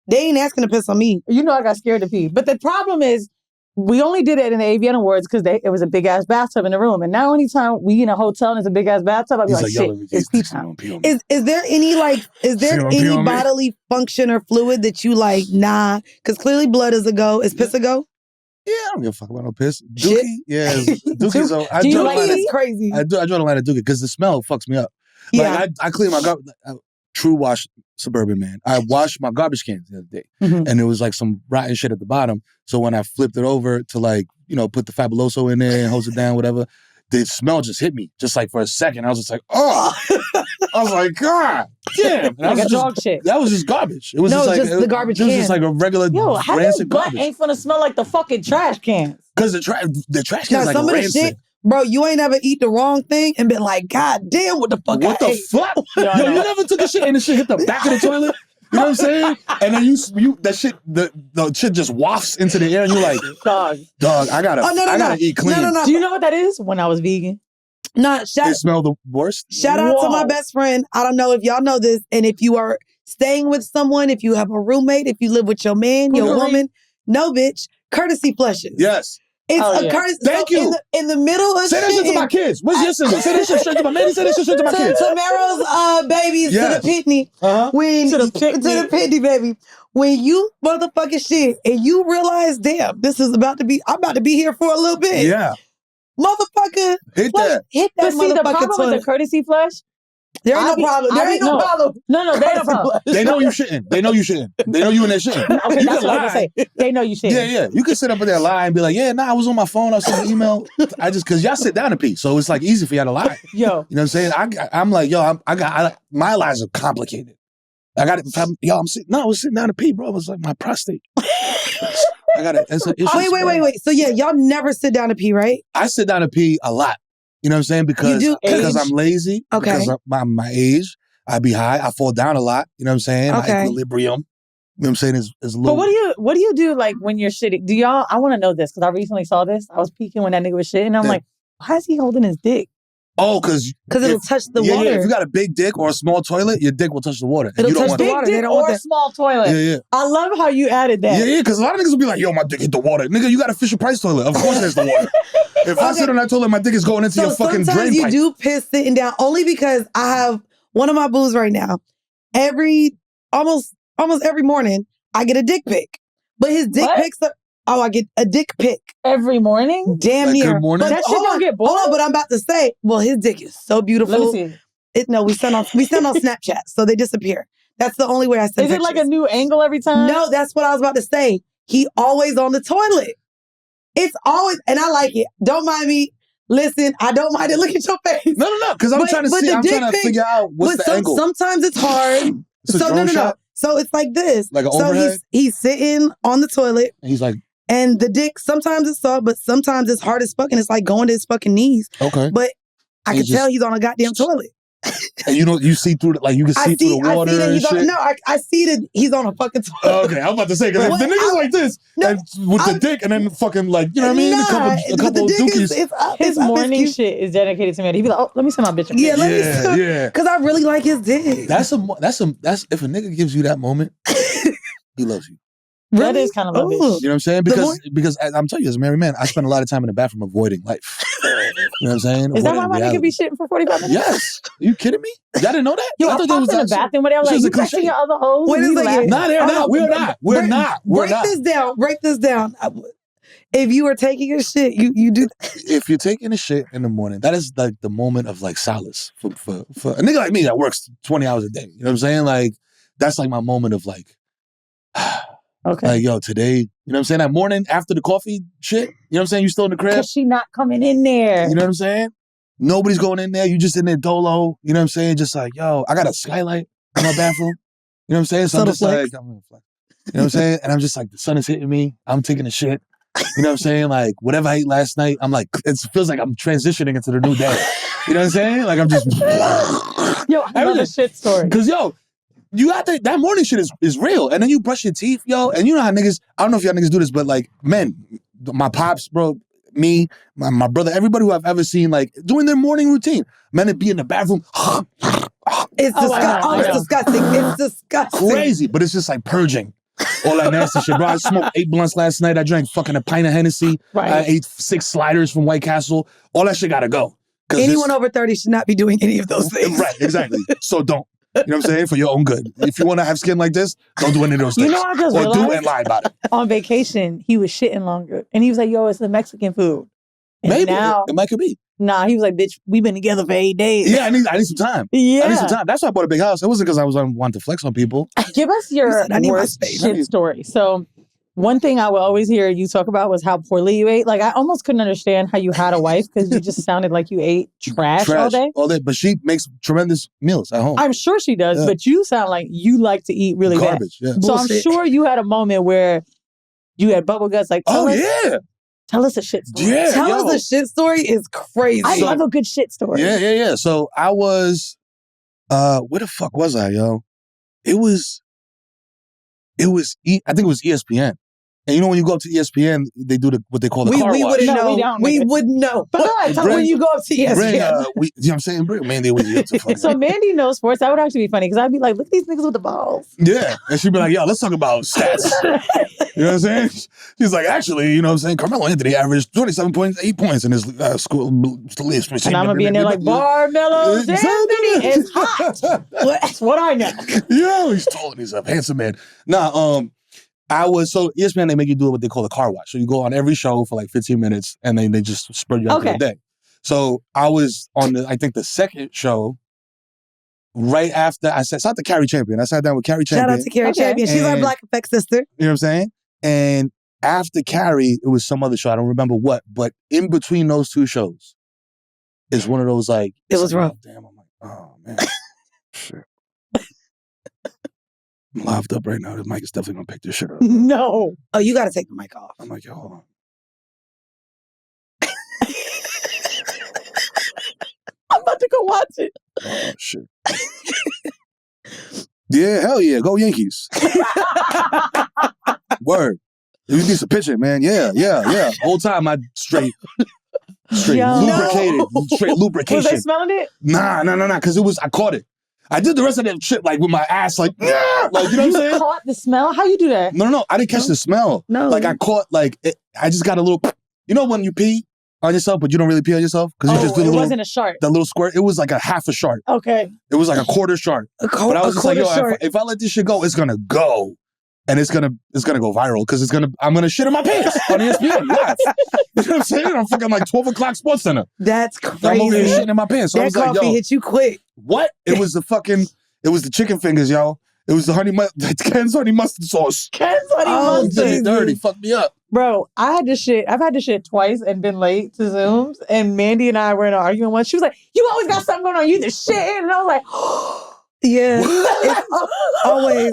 They ain't asking to piss on me. You know I got scared to pee. But the problem is we only did it in the AVN Awards because it was a big ass bathtub in the room. And now anytime we in a hotel and it's a big ass bathtub, I'll be like, shit, it's pee time. Is there any bodily function or fluid that you like, nah? Because clearly blood is a go. Is piss a go? Yeah, I don't give a fuck about no piss. Dookie, yeah, Dookie's. Dookie is crazy. I draw the line at Dookie because the smell fucks me up. Like I clean my garbage. True wash suburban man. I washed my garbage cans the other day, and there was like some rotten shit at the bottom. So when I flipped it over to like put the Fabuloso in there and hose it down, whatever, the smell just hit me just like for a second. I was just like, oh, I was like, God damn. Like a dog shit. That was just garbage. It was No, just like just the garbage It was can. just like a regular Yo, how your rancid butt garbage. ain't finna smell like the fucking trash cans? Because the trash can Now, is like some of the rancid. shit, bro, you ain't ever eat the wrong thing and been like, God damn, what the fuck What I the ate? fuck? Yeah, I Yo, know. you never took a shit and the shit hit the back of the toilet? You know what I'm saying? And then you that shit, the shit just wafts into the air and you're like, Dog. I gotta eat clean. No. Do you know what that is? When I was vegan. Nah, It smelled the worst. Shout out to my Whoa. best friend. I don't know if y'all know this. And if you are staying with someone, if you have a roommate, if you live with your man, your Really? woman, no, bitch, courtesy flushes. Yes. It's Oh, a yeah. courtesy. Thank you. In the middle of Say that shit to my kids. What's your sister? Say that shit straight to my man. Say that shit straight to my kids. To Mero's babies, Yes. to the pitney. Uh-huh. When To the pitney, baby. When you motherfucking shit and you realize, damn, I'm about to be here for a little bit. Yeah. Motherfucker, Hit flush, that. hit that But see, the motherfucking problem with toilet. the courtesy flush, There ain't I no be- problem. I There be- ain't no no. problem. no, they Courtesy don't problem. flush. They know you shitting. They know you shitting. They know you in there shitting. Okay, You that's can what I was lie. gonna say. They know you shit. Yeah. You can sit up in there lie and be like, yeah, I was on my phone. I sent an email. Cause y'all sit down and pee. So it's like easy for y'all to lie. Yo, You know what I'm saying? I'm like, yo, my lies are complicated. I was sitting down to pee, bro. It was like my prostate. It's an issue. Wait. So yeah, y'all never sit down to pee, right? I sit down to pee a lot. You know what I'm saying? Because You do? because Age? I'm lazy. Okay. Because of my age. I be high. I fall down a lot. You know what I'm saying? Okay. My equilibrium. You know what I'm saying? Is a little. but what do you do like when you're shitting? Do y'all? I want to know this because I recently saw this. I was peeking when that nigga was shitting. And I'm Yeah. like, why is he holding his dick? Oh, because It'll touch the water. Yeah, if you got a big dick or a small toilet, your dick will touch the water. And It'll you don't touch want the that. water. Big They dick don't want or that. small toilet. Yeah. I love how you added that. Yeah, because a lot of niggas will be like, yo, my dick hit the water. Nigga, you got a Fisher Price toilet. Of course there's the water. If I sit on that toilet, my dick is going into So your fucking sometimes drain you pipe. do piss sitting down only because I have one of my boos right now. Almost every morning, I get a dick pic. But his dick What? pics are, I get a dick pic. Every morning. Damn Like, near. good morning? But That shit hold don't on, get bored? hold on, but I'm about to say, well, his dick is so beautiful. Let me see. We send on Snapchat, so they disappear. That's the only way I send Is it like a pictures. new angle every time? No, that's what I was about to say. He always on the toilet. It's always, and I like it. Don't mind me. Listen, I don't mind it. Look at your face. No, because I'm But- trying to but see. the I'm dick trying to pic- figure out what's But the angle. sometimes it's hard. It's a So drone no. shot? So it's like this. Like an so overhead? he's sitting on the toilet, And he's like, and the dick. Sometimes it's soft, but sometimes it's hard as fuck, and it's like going to his fucking knees. okay. But I He can tell he's on a goddamn toilet. And you see through the, like you can see through the water I see that and he's shit. on. No, I see that he's on a fucking toilet. Oh, okay, I'm about to say because if What? the nigga's like this No, and with the dick and then fucking like you know what I mean, Nah, a but couple the dick dookies. is up. His It's up, morning it's cute. shit is dedicated to me. He'd be like, oh, let me send my bitch a Yeah, picture. let me see. Yeah. Because I really like his dick. That's if a nigga gives you that moment, he loves you. That is kind of Ooh. lavish. You know what I'm saying? Because I'm telling you, as a married man, I spend a lot of time in the bathroom avoiding life. You know what I'm saying? Is that why Avoiding my nigga reality. be shitting for 45 minutes? Yes. Are you kidding me? Y'all didn't know that? Yo, I I thought popped in the actually- bathroom where they were this like, was you a cliche. texting your other hoes? Wait a And he second. laughed. Nah, they're Oh, not. no, We're not. We're not. We're Break not. this down. Break this down. If you were taking a shit, you do. If you're taking a shit in the morning, that is like the moment of like solace for a nigga like me that works 20 hours a day. You know what I'm saying? Like that's like my moment of like, Okay. like yo, today, you know what I'm saying? That morning after the coffee shit, you know what I'm saying? You still in the crib? Because she not coming in there. You know what I'm saying? Nobody's going in there. You just in there dolo. You know what I'm saying? Just like, yo, I got a skylight in my bathroom. You know what I'm saying? So I'm Subtle just flex. like, I'm gonna flex. You know what I'm saying? And I'm just like, the sun is hitting me. I'm taking a shit. You know what I'm saying? Like, whatever I ate last night, I'm like, it feels like I'm transitioning into the new day. You know what I'm saying? Like, I'm just. Yo, I love a shit story. Because, yo, you got that morning shit is real. And then you brush your teeth, yo. And you know how niggas, I don't know if y'all niggas do this, but like, men, my pops, bro, me, my brother, everybody who I've ever seen, like, doing their morning routine. Men would be in the bathroom. It's I know. disgusting. It's disgusting. Crazy, but it's just like purging. All that nasty shit, bro. I smoked 8 blunts last night. I drank fucking a pint of Hennessy. Right. I ate 6 sliders from White Castle. All that shit gotta go. Anyone over 30 should not be doing any of those things. Right, exactly. So don't. You know what I'm saying? For your own good. If you want to have skin like this, don't do any of those things. You know, I just or do realized and lie about it. on vacation, he was shitting longer. And he was like, yo, it's the Mexican food. And Maybe. now, It might could be. nah, he was like, bitch, we've been together for 8 days. Yeah, I need some time. Yeah. I need some time. That's why I bought a big house. It wasn't because I was wanting to flex on people. Give us your said, I need my worst space. shit story. So One thing I would always hear you talk about was how poorly you ate. Like, I almost couldn't understand how you had a wife because you just sounded like you ate trash all day. But she makes tremendous meals at home. I'm sure she does, but you sound like you like to eat really garbage. bad. Yeah. So I'm sure you had a moment where you had bubble guts. Like, tell us a shit story. Yeah, tell us a shit story is crazy. I love a good shit story. Yeah. So I was, where the fuck was I, yo? I think it was ESPN. And you know when you go up to ESPN, they do what they call the car we wash. We wouldn't know. But when you go up to ESPN. you know what I'm saying? Mandy was So Mandii knows sports. That would actually be funny because I'd be like, look at these niggas with the balls. Yeah. And she'd be like, yo, let's talk about stats. You know what I'm saying? She's like, actually, you know what I'm saying? Carmelo Anthony averaged 27.8 points in his school. And I'm going to be in there like, Barmelo's Anthony is hot. That's what I know. Yo, he's tall and he's a handsome man. So ESPN, they make you do what they call a car wash. So you go on every show for like 15 minutes and then they just spread you out for the day. So I was on I think the second show right after I sat to Carrie Champion. I sat down with Carrie Champion. Shout out to Carrie Champion. She's our Black Effect sister. You know what I'm saying? And after Carrie, it was some other show. I don't remember what, but in between those two shows is one of those like... It was rough. Damn, I'm like, oh man, shit. I'm locked up right now. This mic is definitely going to pick this shit up. No. Oh, you got to take the mic off. I'm like, yo, hold on. I'm about to go watch it. Oh, shit. Yeah, hell yeah. Go Yankees. Word. You need some pitching, man. Yeah. Whole time I straight lubricated. No. Straight lubrication. Was they smelling it? Nah. Because I caught it. I did the rest of that shit like with my ass, like, you know what I'm saying? You caught the smell? How you do that? No. I didn't catch the smell. No. Like I caught, I just got a little, you know when you pee on yourself, but you don't really pee on yourself? Because you just do it wasn't a shark. That little squirt. It was like a half a shark. Okay. It was like a quarter shark. But I was just like, yo, if I let this shit go, it's going to go. And it's gonna go viral because I'm gonna shit in my pants on ESPN live. You know what I'm saying? I'm fucking like 12 o'clock Sports Center. That's crazy. I'm over here shitting in my pants. So that I was like, coffee yo, hit you quick. What? It was the chicken fingers, yo. It was the Ken's honey mustard sauce. Ken's honey mustard. Did me dirty. Fucked me up. Bro, I've had to shit twice and been late to Zooms. And Mandii and I were in an argument once. She was like, you always got something going on. You just shit. And I was like, yeah. Always.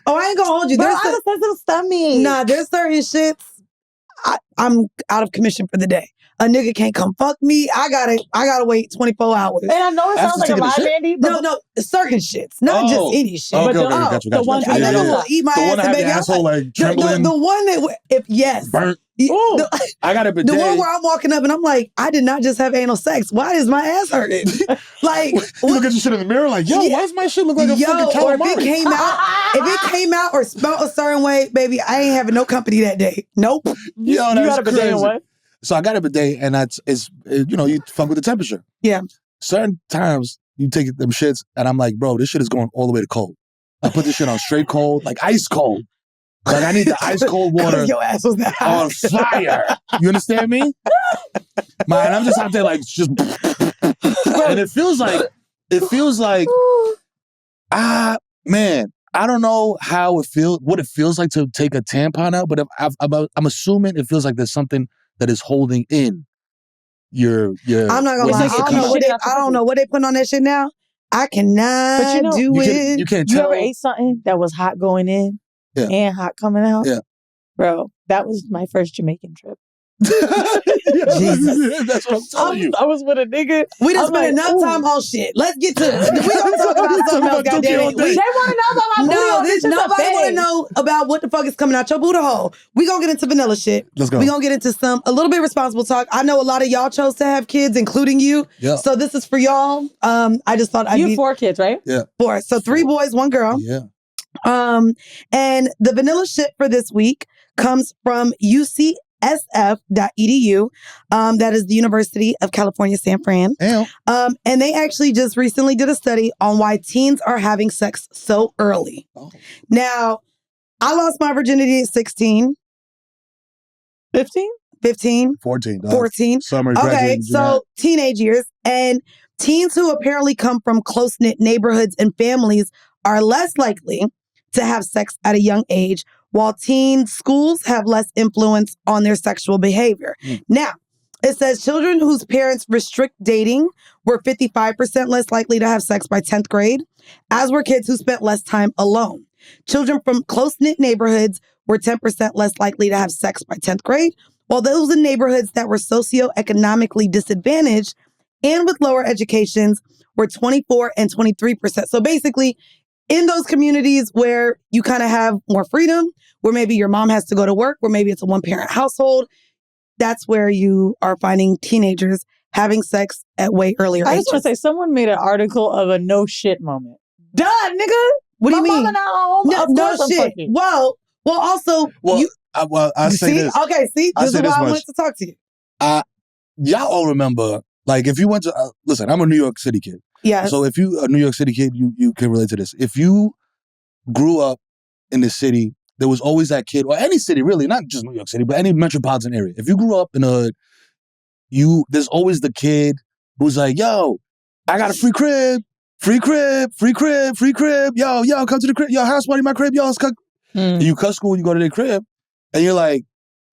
Oh, I ain't gonna hold you. Bro, I have a sensitive stomach. Nah, there's certain shits. I'm out of commission for the day. A nigga can't come fuck me. I gotta wait 24 hours. And I know it sounds like a lie, Mandii. No, certain shits. Not just any shit. Okay, but got you. The one that eat my ass and baby. Asshole, like, trembling. The one that, burnt. I got a bidet. The one where I'm walking up and I'm like, I did not just have anal sex. Why is my ass hurting? Like, you look at your shit in the mirror like, yo, why does my shit look like a fucking calamari? Or if it came out or smelled a certain way, baby, I ain't having no company that day. Nope. You got a bidet and what? So I got a bidet and you fuck with the temperature. Yeah. Certain times you take them shits and I'm like, bro, this shit is going all the way to cold. I put this shit on straight cold, like ice cold. Like I need the ice cold water your ass was that on fire. You understand me? Man, I'm just out there like just and it feels like man, I don't know what it feels like to take a tampon out, but I'm assuming it feels like there's something that is holding in your I'm not gonna lie. I don't know what they put on that shit now. I cannot do it. You can't tell. You ever ate something that was hot going in and hot coming out? Yeah. Bro, that was my first Jamaican trip. Jesus. That's what I'm telling you. I was with a nigga. We done spent enough time on shit. Let's get to it. We gonna talk about something else, goddamn it. They want to know about my booty. No, nobody want to know about what the fuck is coming out your booty hole. We gonna get into vanilla shit. Let's go. We gonna get into a little bit responsible talk. I know a lot of y'all chose to have kids, including you. Yeah. So this is for y'all. I just thought you have 4 kids, right? Yeah. 4. So 3 boys, 1 girl. Yeah. And the vanilla shit for this week comes from UCSF.edu. That is the University of California, San Fran. And they actually just recently did a study on why teens are having sex so early. Oh. Now, I lost my virginity at 16. 15? 15. 14. 14. Summer Okay, so teenage years. And teens who apparently come from close-knit neighborhoods and families are less likely to have sex at a young age, while teen schools have less influence on their sexual behavior. Now, it says children whose parents restrict dating were 55% less likely to have sex by 10th grade, as were kids who spent less time alone. Children from close-knit neighborhoods were 10% less likely to have sex by 10th grade, while those in neighborhoods that were socioeconomically disadvantaged and with lower educations were 24 and 23%. So basically, in those communities where you kind of have more freedom, where maybe your mom has to go to work, where maybe it's a one-parent household, that's where you are finding teenagers having sex at way earlier I ages. just want to say, someone made an article of a no shit moment. Duh, nigga. What do you My mean? mama not home. No, Of no course I'm shit. fucking. Well, also, you I say see? this. Okay, see? I This say is why this I much. wanted to talk to you. Y'all all remember, like, if you went to, listen, I'm a New York City kid. Yes. So if you a New York City kid, you can relate to this. If you grew up in the city, there was always that kid, or any city really, not just New York City, but any metropolitan area. If you grew up in the hood, there's always the kid who's like, yo, I got a free crib, free crib, free crib, free crib. Yo, come to the crib. Yo, house party, my crib. Yo, let's cook. And you cut school and you go to their crib, and you're like,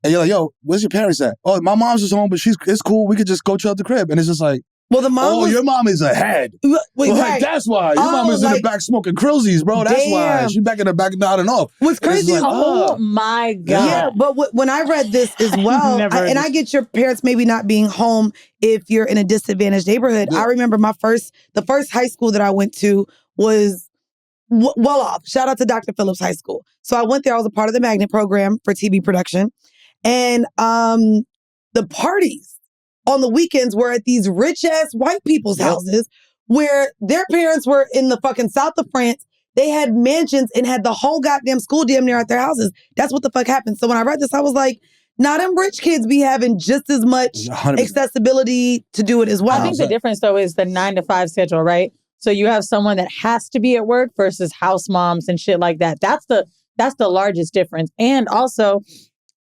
yo, where's your parents at? Oh, my mom's just home, but it's cool. We could just go chill at the crib. And it's just like, well, the mom your mom is ahead. Wait, Like, right. that's why. Your mom is in the back smoking Krillsies, bro. That's why. Damn. She back in the back nodding off. What's crazy is, Oh my God. yeah, but when I read this as well, I get your parents maybe not being home if you're in a disadvantaged neighborhood. Yeah. I remember the first high school that I went to was well off. Shout out to Dr. Phillips High School. So I went there. I was a part of the magnet program for TV production. And the parties on the weekends were at these rich-ass white people's houses where their parents were in the fucking south of France. They had mansions and had the whole goddamn school damn near at their houses. That's what the fuck happened. So when I read this, I was like, nah, them rich kids be having just as much 100%. accessibility to do it as well. I think the difference, though, is the 9 to 5 schedule, right? So you have someone that has to be at work versus house moms and shit like that. That's the largest difference. And also,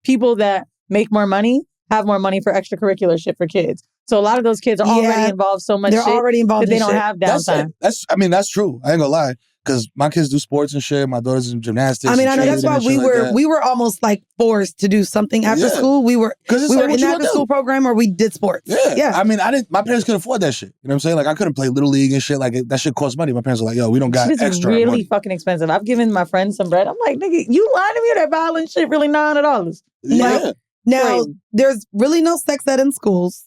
people that make more money have more money for extracurricular shit for kids. So a lot of those kids are already involved so much. They're already involved that they in don't shit. have downtime. That's true. I ain't gonna lie. Because my kids do sports and shit. My daughter's in gymnastics. I mean, I know that's why we were almost like forced to do something after school. We were in the after school program or we did sports. Yeah. I mean, my parents couldn't afford that shit. You know what I'm saying? Like, I couldn't play Little League and shit. Like, that shit cost money. My parents were like, yo, we don't got It's extra really money. fucking expensive. I've given my friends some bread. I'm like, nigga, you lying to me? That violin shit really $900. Now, Crazy. there's really no sex ed in schools.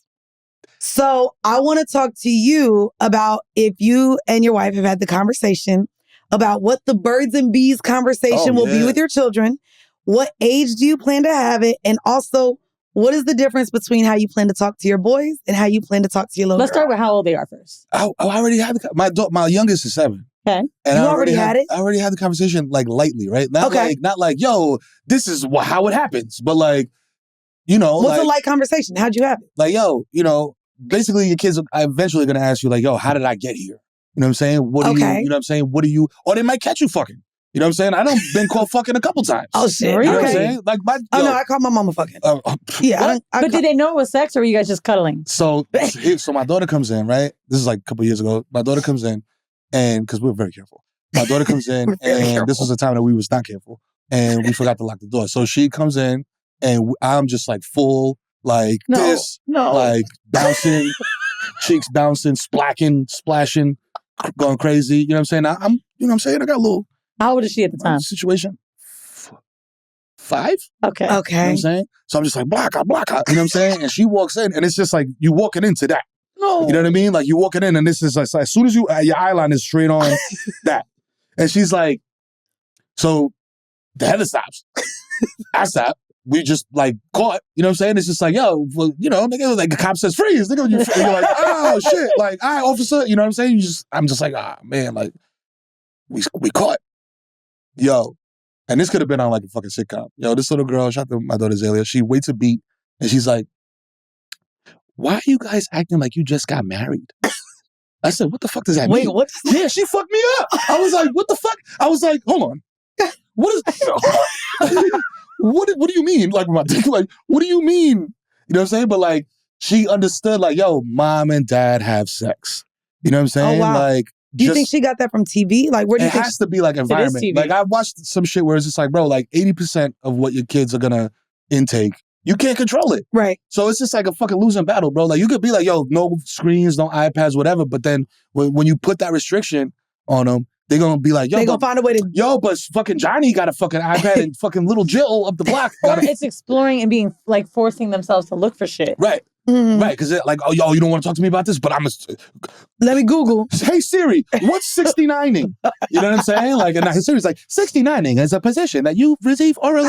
So I want to talk to you about if you and your wife have had the conversation about what the birds and bees conversation will be with your children. What age do you plan to have it? And also, what is the difference between how you plan to talk to your boys and how you plan to talk to your little Let's girl? start with how old they are first. I already had my youngest is 7. Okay. And You I already had it? I already had the conversation like lightly, right? Not like, yo, this is how it happens. But like, you know. What's a light conversation? How'd you have it? Like, yo, you know, basically your kids are eventually going to ask you like, yo, how did I get here? You know what I'm saying? What do you know what I'm saying? What do you, or they might catch you fucking. You know what I'm saying? I done been caught fucking a couple times. Oh, shit. You know what I'm saying? Like no, I called my mama fucking. Yeah. But did they know it was sex or were you guys just cuddling? So my daughter comes in, right? This is like a couple years ago. My daughter comes in and, because we're very careful. My daughter comes in and this was a time that we was not careful and we forgot to lock the door. So she comes in and I'm just like full, like like bouncing, cheeks bouncing, splashing, going crazy. You know what I'm saying? I'm, you know what I'm saying? I got a little. How old is she at the time? Situation. 5? Okay. You know what I'm saying? So I'm just like, block out. You know what I'm saying? And she walks in and it's just like, you walking into that. No. You know what I mean? Like you walking in and this is like, as soon as your eyeline is straight on that. And she's like, so the header stops. I stop. We just like caught, you know what I'm saying? It's just like, yo, well, you know, nigga, like the cop says freeze. Nigga, you're like, oh shit. Like, all right, officer, you know what I'm saying? I'm just like, man, like, we caught. Yo. And this could have been on like a fucking sitcom. Yo, this little girl, shout out to my daughter Zelia, she waits a beat and she's like, why are you guys acting like you just got married? I said, what the fuck does that mean? Wait, what? Yeah, she fucked me up. I was like, what the fuck? I was like, hold on. What is, what do you mean? Like, my dick, like, what do you mean? You know what I'm saying? But like, she understood like, yo, mom and dad have sex. You know what I'm saying? Oh, wow. Like, Do you think she got that from TV? Like, where do you think? It has to be like environment. TV. Like, I watched some shit where it's just like, bro, like 80% of what your kids are gonna intake, you can't control it. Right. So it's just like a fucking losing battle, bro. Like, you could be like, yo, no screens, no iPads, whatever. But then when you put that restriction on them, they're gonna be like, yo, They're gonna find a way to. Yo, but fucking Johnny got a fucking iPad and fucking little Jill up the block. Or it's exploring and being like forcing themselves to look for shit. Right. Mhm. Right, because like, oh, yo, you don't want to talk to me about this, but Let me Google. hey Siri, what's 69ing? You know what I'm saying? Like, and Siri's like, 69ing is a position that you receive oral.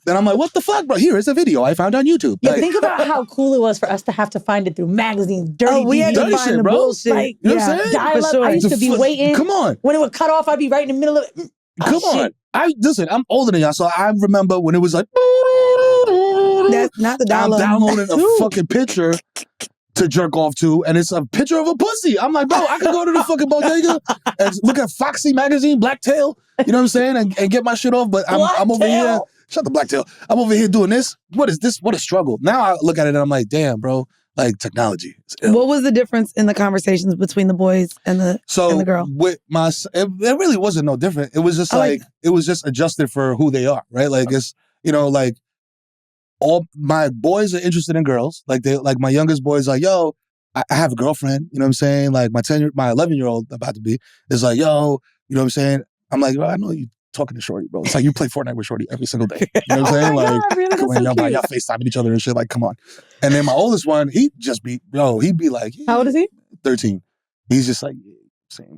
Then I'm like, what the fuck, bro? Here is a video I found on YouTube. Yeah, Like, think about how cool it was for us to have to find it through magazines, dirty We had to dirty find shit, the bro. bullshit. Like, you know what I'm saying? dial for up. sure. I used to be waiting. Come on. When it would cut off, I'd be right in the middle of it. Come on. Listen, I'm older than y'all, so I remember when it was like, That's not the I'm dollar. downloading a fucking picture to jerk off to, and it's a picture of a pussy. I'm like, bro, I could go to the fucking bodega and look at Foxy magazine, Blacktail, you know what I'm saying, and get my shit off. But I'm over here. Shut the Blacktail. I'm over here doing this. What is this? What a struggle. Now I look at it and I'm like, damn, bro. Like, technology is ill. What was the difference in the conversations between the boys and the girl? With my, it really wasn't no different. It was just it was just adjusted for who they are, right? Like, it's, you know, like, all my boys are interested in girls. Like, my youngest boy is like, yo, I have a girlfriend. You know what I'm saying? Like, my 11-year-old about to be is like, yo, you know what I'm saying? I'm like, bro, I know you talking to Shorty, bro. It's like you play Fortnite with Shorty every single day. You know what I'm saying? Like, God, really? come on, y'all FaceTiming each other and shit. Like, come on. And then my oldest one, he'd be like, yeah, How old is he? 13. He's just like, same.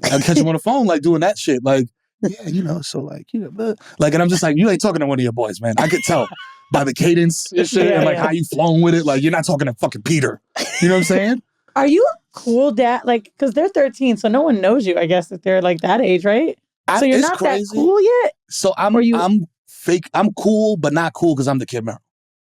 I catch him on the phone, like, doing that shit. Like, yeah, you know, so like, you know, like, and I'm just like, you ain't talking to one of your boys, man. I could tell by the cadence and shit, and like how you flown with it. Like, you're not talking to fucking Peter. You know what I'm saying? Are you a cool dad? Like, because they're 13, so no one knows you, I guess, if they're like that age, right? So you're not crazy. That cool yet? So I'm fake. I'm cool, but not cool because I'm the kid Mero.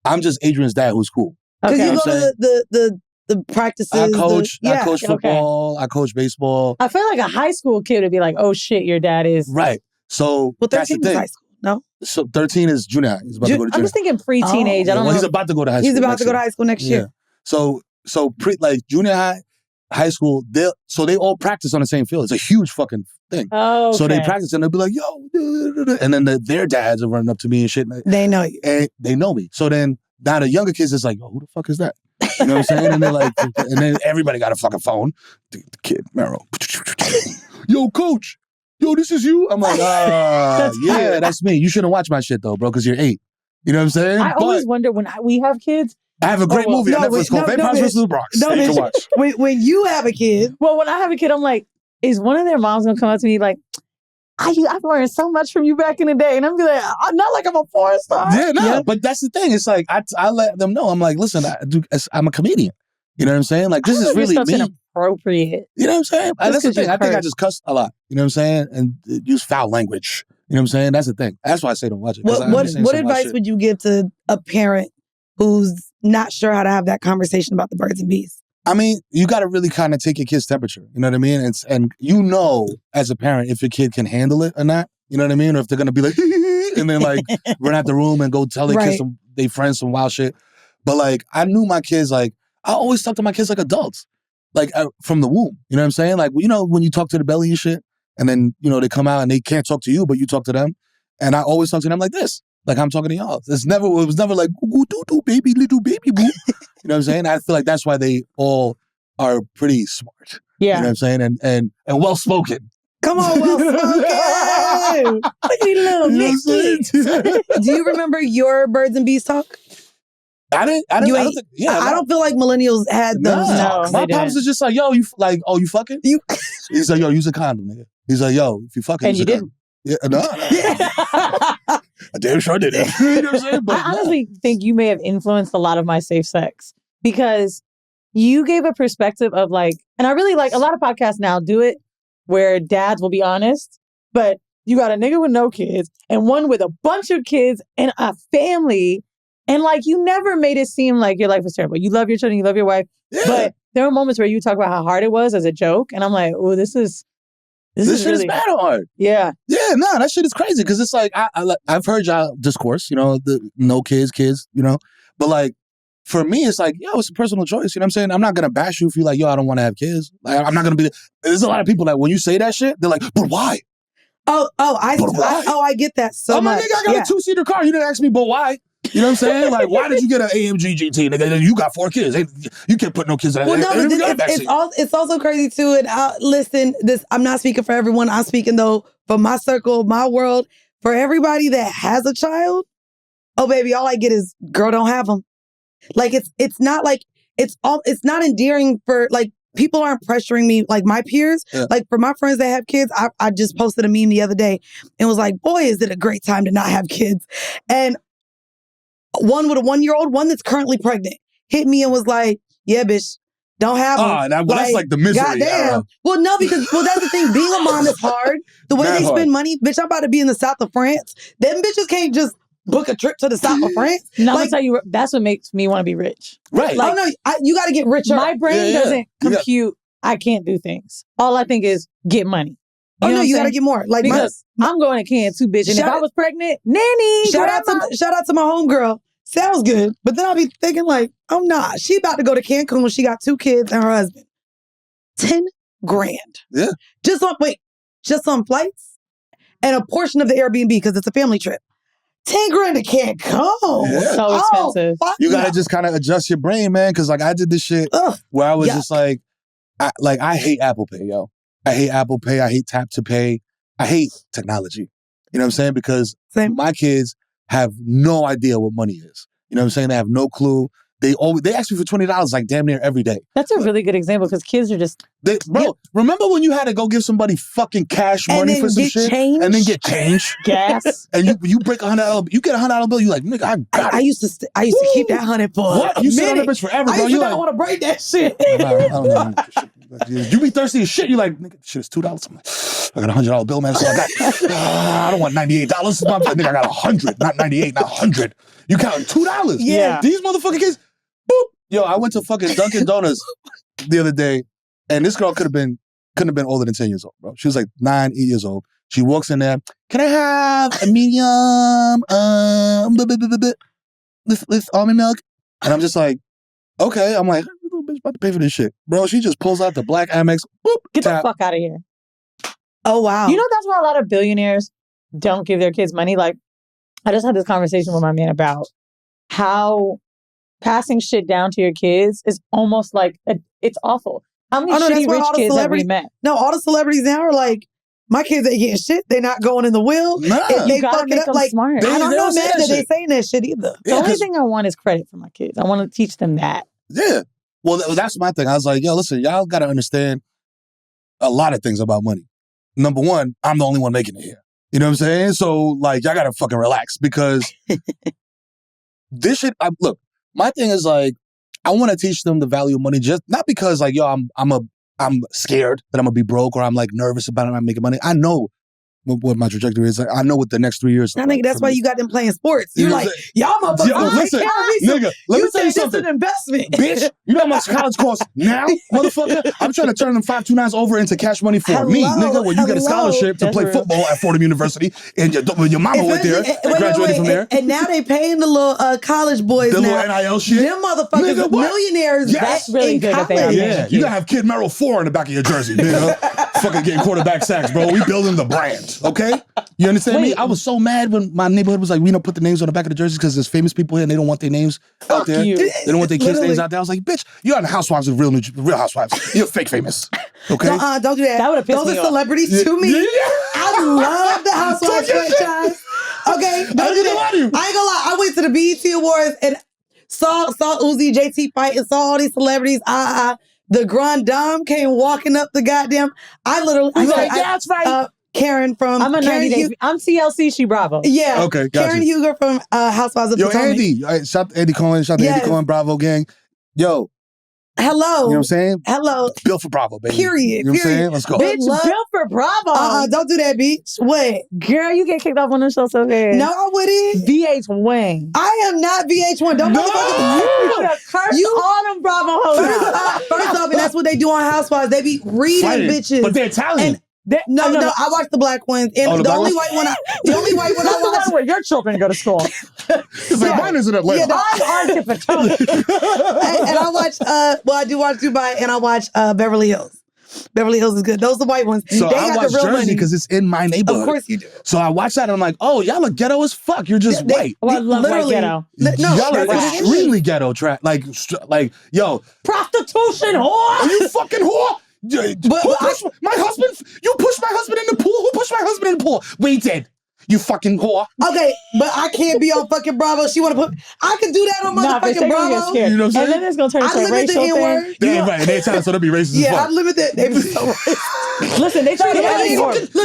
I'm just Adrian's dad who's cool. Because you go to the practices. I coach football. I coach baseball. I feel like a high school kid would be like, oh shit, your dad is. Right. So well, 13 that's the thing. is high school, no? So 13 is junior high. He's about to go to junior. I'm just thinking pre-teenage. I don't know. He's about to go to high school. He's about to go to high school next year. So junior high, high school, they all practice on the same field. It's a huge fucking thing. Oh, okay. So they practice and they'll be like, yo, and then their dads are running up to me and shit. They know you. And they know me. So then now the younger kids is like, yo, who the fuck is that? You know what I'm saying? And they're like, and then everybody got a fucking phone. The kid, Mero. Yo, coach. Yo, this is you? I'm like, yeah, that's me. You shouldn't watch my shit though, bro, because you're 8. You know what I'm saying? I always wonder when we have kids. I have a great movie on Netflix called Vampires vs. the Bronx. You can watch. When you have a kid. Well, when I have a kid, I'm like, is one of their moms going to come up to me like, I've learned so much from you back in the day. And I'm be like, I'm not like I'm a porn star. Yeah, but that's the thing. It's like, I let them know. I'm like, listen, I'm a comedian. You know what I'm saying? Like, this is really me. Inappropriate. You know what I'm saying? That's the thing. I think I just cuss a lot. You know what I'm saying? And use foul language. You know what I'm saying? That's the thing. That's why I say don't watch it. What advice would you give to a parent who's not sure how to have that conversation about the birds and bees? I mean, you got to really kind of take your kid's temperature. You know what I mean? And you know, as a parent, if your kid can handle it or not. You know what I mean? Or if they're going to be like, and then like run out the room and go tell their kids their friends some wild shit. But like, I knew my kids, like, I always talk to my kids like adults. Like, from the womb. You know what I'm saying? Like, you know, when you talk to the belly and shit, and then, you know, they come out and they can't talk to you, but you talk to them. And I always talk to them like this. Like I'm talking to y'all. It was never like, ooh, baby, little baby, boo. You know what I'm saying? I feel like that's why they all are pretty smart. Yeah. You know what I'm saying? And well-spoken. Come on, well-spoken. Look at these little mixes. Do you remember your birds and bees talk? I don't feel like millennials had those talks. My pops is just like, yo, you fucking? He's like, yo, use a condom, nigga. He's like, yo, if you fucking, and you didn't. Yeah, no. I damn sure did it. You know what I'm saying? But I honestly think you may have influenced a lot of my safe sex because you gave a perspective of like, and I really like a lot of podcasts now do it where dads will be honest, but you got a nigga with no kids and one with a bunch of kids and a family. And like, you never made it seem like your life was terrible. You love your children, you love your wife, but there were moments where you talk about how hard it was as a joke. And I'm like, oh, this shit really is bad hard. Yeah. Yeah, no, that shit is crazy. Cause it's like, I've heard y'all discourse, you know, the no kids, you know, but like, for me, it's like, yo, it's a personal choice. You know what I'm saying? I'm not going to bash you if you're like, yo, I don't want to have kids. Like, I'm not going to be, there's a lot of people that when you say that shit, they're like, but why? I get that so much. Nigga, I got a 2-seater car. You didn't ask me, but why? You know what I'm saying? Like, why did you get an AMG GT? Nigga, you got 4 kids. You can't put no kids in that. Well, no, but it's also crazy too. And listen, I'm not speaking for everyone. I'm speaking though for my circle, my world. For everybody that has a child, oh baby, all I get is girl, don't have them. Like it's not like it's not endearing for like people aren't pressuring me like my peers. Yeah. Like for my friends that have kids, I just posted a meme the other day and was like, boy, is it a great time to not have kids. And one with a 1-year-old, one that's currently pregnant, hit me and was like, yeah, bitch, don't have them. That's like the misery. Goddamn. Well, no, because that's the thing. Being a mom is hard. The way they spend money, bitch, I'm about to be in the south of France. Them bitches can't just book a trip to the south of France. No, like, I'm gonna tell you, that's what makes me want to be rich. Right. Like, oh no, you got to get richer. My brain doesn't compute. I can't do things. All I think is get money. You got to get more. Like because I'm going to Cannes too, bitch. And if I was pregnant, nanny. Shout out to my homegirl. Sounds good, but then I'll be thinking like, I'm not. She about to go to Cancun when she got 2 kids and her husband. $10,000. Yeah. Just on flights and a portion of the Airbnb because it's a family trip. $10,000 to Cancun. Yeah. So expensive. You gotta just kind of adjust your brain, man. Because like I did this shit where I was just like, I hate Apple Pay, yo. I hate Apple Pay. I hate Tap to Pay. I hate technology. You know what I'm saying? Because my kids have no idea what money is. You know what I'm saying? They have no clue. They ask me for $20 like damn near every day. That's a really good example because kids are just... remember when you had to go give somebody fucking cash money for some shit? Change? And then get change? Gas. And you break $100, you get $100 bill, you like, nigga, I got it. I used to keep that 100 for what? You sit on that bitch forever, bro. You don't want to break that shit. I don't know. You be thirsty as shit. You like, nigga, shit is $2. I'm like, I got $100 bill, man. So I got, I don't want $98. Nigga, I got 100, not 98, not 100. You counting $2. Yeah. These motherfucking kids, boop. Yo, I went to fucking Dunkin' Donuts the other day, and this girl couldn't have been older than 10 years old, bro. She was like 9, 8 years old. She walks in there, can I have a medium, with almond milk? And I'm just like, okay. I'm like, little bitch about to pay for this shit. Bro, she just pulls out the black Amex, boop, Get the fuck out of here. Oh, wow. You know, that's why a lot of billionaires don't give their kids money. Like, I just had this conversation with my man about how passing shit down to your kids is almost like, it's awful. How many shitty rich kids have we met? No, all the celebrities now are like, my kids ain't getting shit. They're not going in the will. Nah. They gotta make them like, smart. I don't know, man, that they saying that shit either. The only thing I want is credit for my kids. I want to teach them that. Yeah. Well, that's my thing. I was like, yo, listen, y'all got to understand a lot of things about money. Number one, I'm the only one making it here. You know what I'm saying? So, like, y'all got to fucking relax because this shit, look, my thing is like, I want to teach them the value of money, just not because like, yo, I'm scared that I'm gonna be broke or I'm like nervous about it. I'm making money. I know what my trajectory is. Like, I know what the next 3 years. I think that's why you got them playing sports. You're like, y'all motherfuckers. Listen, nigga, let me tell you something. It's an investment, bitch. You know how much college costs now, motherfucker? I'm trying to turn them 529s over into cash money for me, nigga. When you get a scholarship to play football at Fordham University, and your mama went there, graduated from there, and now they paying the little college boys. The now. little NIL shit. Them motherfuckers, nigga, millionaires. That's really good. Yeah, you gotta have Kid Mero 4 in the back of your jersey, nigga. Fucking getting quarterback sacks, bro. We building the brand, okay? You understand me? I was so mad when my neighborhood was like, we don't put the names on the back of the jerseys because there's famous people here and they don't want their names out there. You. They don't want their kids' names out there. I was like, bitch, you're on the Housewives of Real Housewives. You're fake famous. Okay? Don't do that. That would have pissed me off. Those are celebrities to me. I love the Housewives franchise. Okay, don't do that. I ain't gonna lie. I went to the BET Awards and saw Uzi, JT fight and saw all these celebrities. The Grand Dame came walking up the goddamn. That's right. Karen from I'm a 90 Days. I'm CLC. She Bravo. Yeah. Okay. Got Karen Huger from Housewives of Potomac. Andy. Shout to Andy Cohen. Shout to Andy Cohen. Bravo gang. Yo. Hello. You know what I'm saying? Hello. Built for Bravo, baby. Period. You know what I'm saying? Let's go. Bitch, built for Bravo. Don't do that, bitch. What? Girl, you get kicked off on the show so bad. No, I wouldn't. VH1. I am not VH1. Don't You put a curse on them Bravo hoes. First off, and that's what they do on Housewives. They be reading bitches. But they're Italian. No, I watched the black ones, and the only white one I watched. Where your children go to school. Mine is in Atlanta. I'm on Potomac. And I watch. I do watch Dubai, and I watch Beverly Hills. Beverly Hills is good. Those are the white ones. So they I got watch the real Jersey money. because it's in my neighborhood. Of course you do. So I watch that and I'm like, oh, y'all are ghetto as fuck. You're just white. Well, I love white ghetto. Y'all are extremely ghetto. Like, yo. Prostitution whore. Are you fucking whore? My husband? You pushed my husband in the pool? Who pushed my husband in the pool? We did. You fucking whore. Okay, but I can't be on fucking Bravo. She want to put. I can do that on motherfucking Bravo. You know what I'm saying? And then it's gonna turn into a racial thing. Damn right. They tell us so they'll be racist as fuck. Yeah, I limit that. They be so racist. Listen, they try to get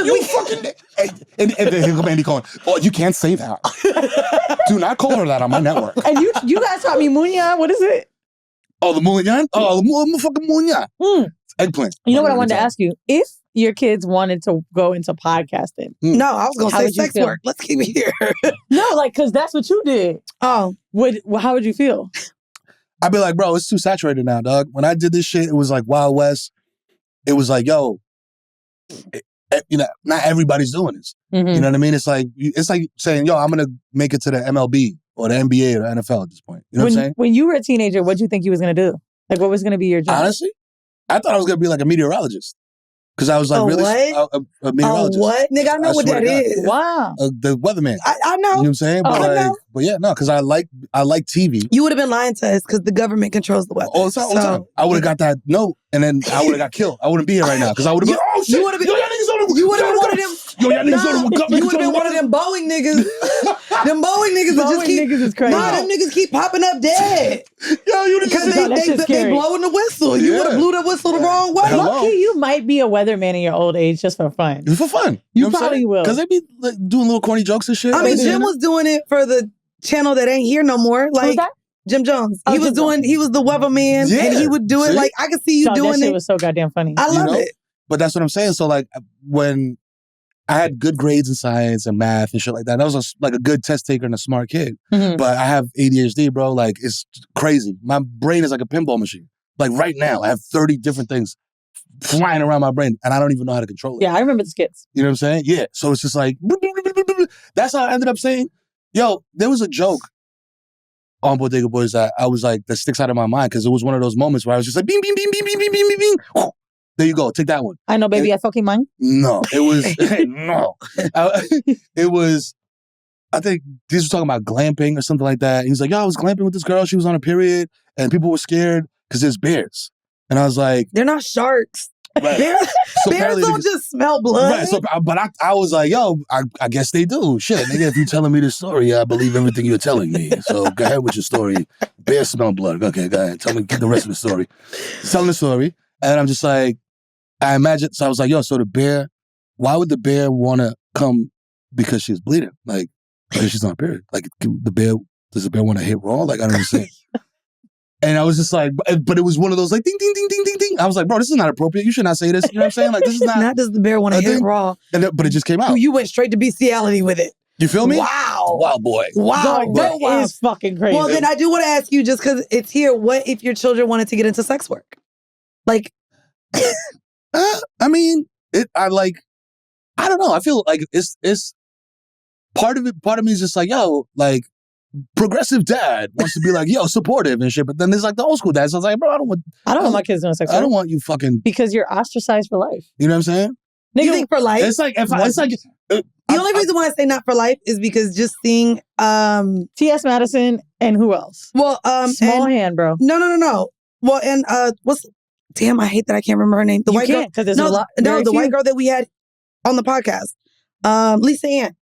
You fucking. And then he'll come Andy calling. Oh, you can't say that. Do not call her that on my network. And you guys taught me munya. What is it? Oh, the mulligan? Oh, the fucking mulligan. Eggplant. You know what I wanted to ask you? If your kids wanted to go into podcasting. No, I was going to say sex work. Let's keep it here. No, because that's what you did. Oh. How would you feel? I'd be like, bro, it's too saturated now, dog. When I did this shit, it was like Wild West. It was like, yo, not everybody's doing this. Mm-hmm. You know what I mean? It's like saying, yo, I'm going to make it to the MLB or the NBA or the NFL at this point. You know what I'm saying? When you were a teenager, what did you think you was going to do? Like, what was going to be your job? Honestly, I thought I was going to be like a meteorologist. Because I was like, a meteorologist. What? Nigga, I know what that is. Wow. The weatherman. I know. You know what I'm saying? But yeah, no, because I like TV. You would have been lying to us because the government controls the weather. All the time. I would have got that note and then I would have got killed. I wouldn't be here right now because I would have been, oh shit. You would have been one of them. Yo, y'all niggas on the You would have been one of them Boeing niggas. Them Boeing niggas that just keep. Niggas is crazy. Nah, them niggas keep popping up dead. Yo, you because they blowing the whistle. You would have blew the whistle the wrong way. Lucky you might be a weatherman in your old age just for fun. For fun. You probably will. Because they be like, doing little corny jokes and shit. I mean, Jim was doing it for the channel that ain't here no more. Like, who's that? Jim Jones. He was the weatherman and he would do it. Like, I could see you doing that shit it. Was so goddamn funny. I love it. But that's what I'm saying. So like when I had good grades in science and math and shit like that, and I was like a good test taker and a smart kid. Mm-hmm. But I have ADHD, bro. Like it's crazy. My brain is like a pinball machine. Like right now, I have 30 different things flying around my brain and I don't even know how to control it. Yeah, I remember the skits. You know what I'm saying? Yeah. So it's just like, that's how I ended up saying, yo, there was a joke on Bodega Boys that I was like, that sticks out of my mind because it was one of those moments where I was just like, bing, bing, bing, bing, bing, bing, bing, bing, bing. There you go. Take that one. I know, baby. I fucking mine. No, it was, no. It was, I think these were talking about glamping or something like that. He was like, yo, I was glamping with this girl. She was on a period and people were scared because there's bears. And I was like, they're not sharks. Right. Bears don't just smell blood. Right. So, but I was like, yo, I guess they do. Shit, nigga, if you're telling me this story, I believe everything you're telling me. So go ahead with your story. Bears smell blood. Okay, go ahead. Tell me the rest of the story. Telling the story. And I'm just like, I imagine, so I was like, yo, so the bear, why would the bear want to come because she's bleeding? Like, because she's on a period. Like, does the bear want to hit raw? Like, I don't understand. And I was just like, but it was one of those like, ding, ding, ding, ding, ding, ding. I was like, bro, this is not appropriate. You should not say this. You know what I'm saying? Like, this is not. Not does the bear want to hit raw. But it just came out. You went straight to bestiality with it. You feel me? Wow. Wow, boy. Wow. That is fucking crazy. Well, then I do want to ask you, just because it's here, what if your children wanted to get into sex work? Like, I mean, I don't know. I feel like it's part of me is just like, yo, like, progressive dad wants to be like, yo, supportive and shit. But then there's like the old school dad. So I was like, bro, I don't want my kids doing sex work. I don't want you fucking. Because you're ostracized for life. You know what I'm saying? Nigga, you think for life? It's like, the only reason why I say not for life is because just seeing T.S. Madison and who else? Well, Small Hand, bro. No. Well, and damn, I hate that I can't remember her name. The white girl. Because there's a lot. No, the white girl that we had on the podcast. Lisa Ann.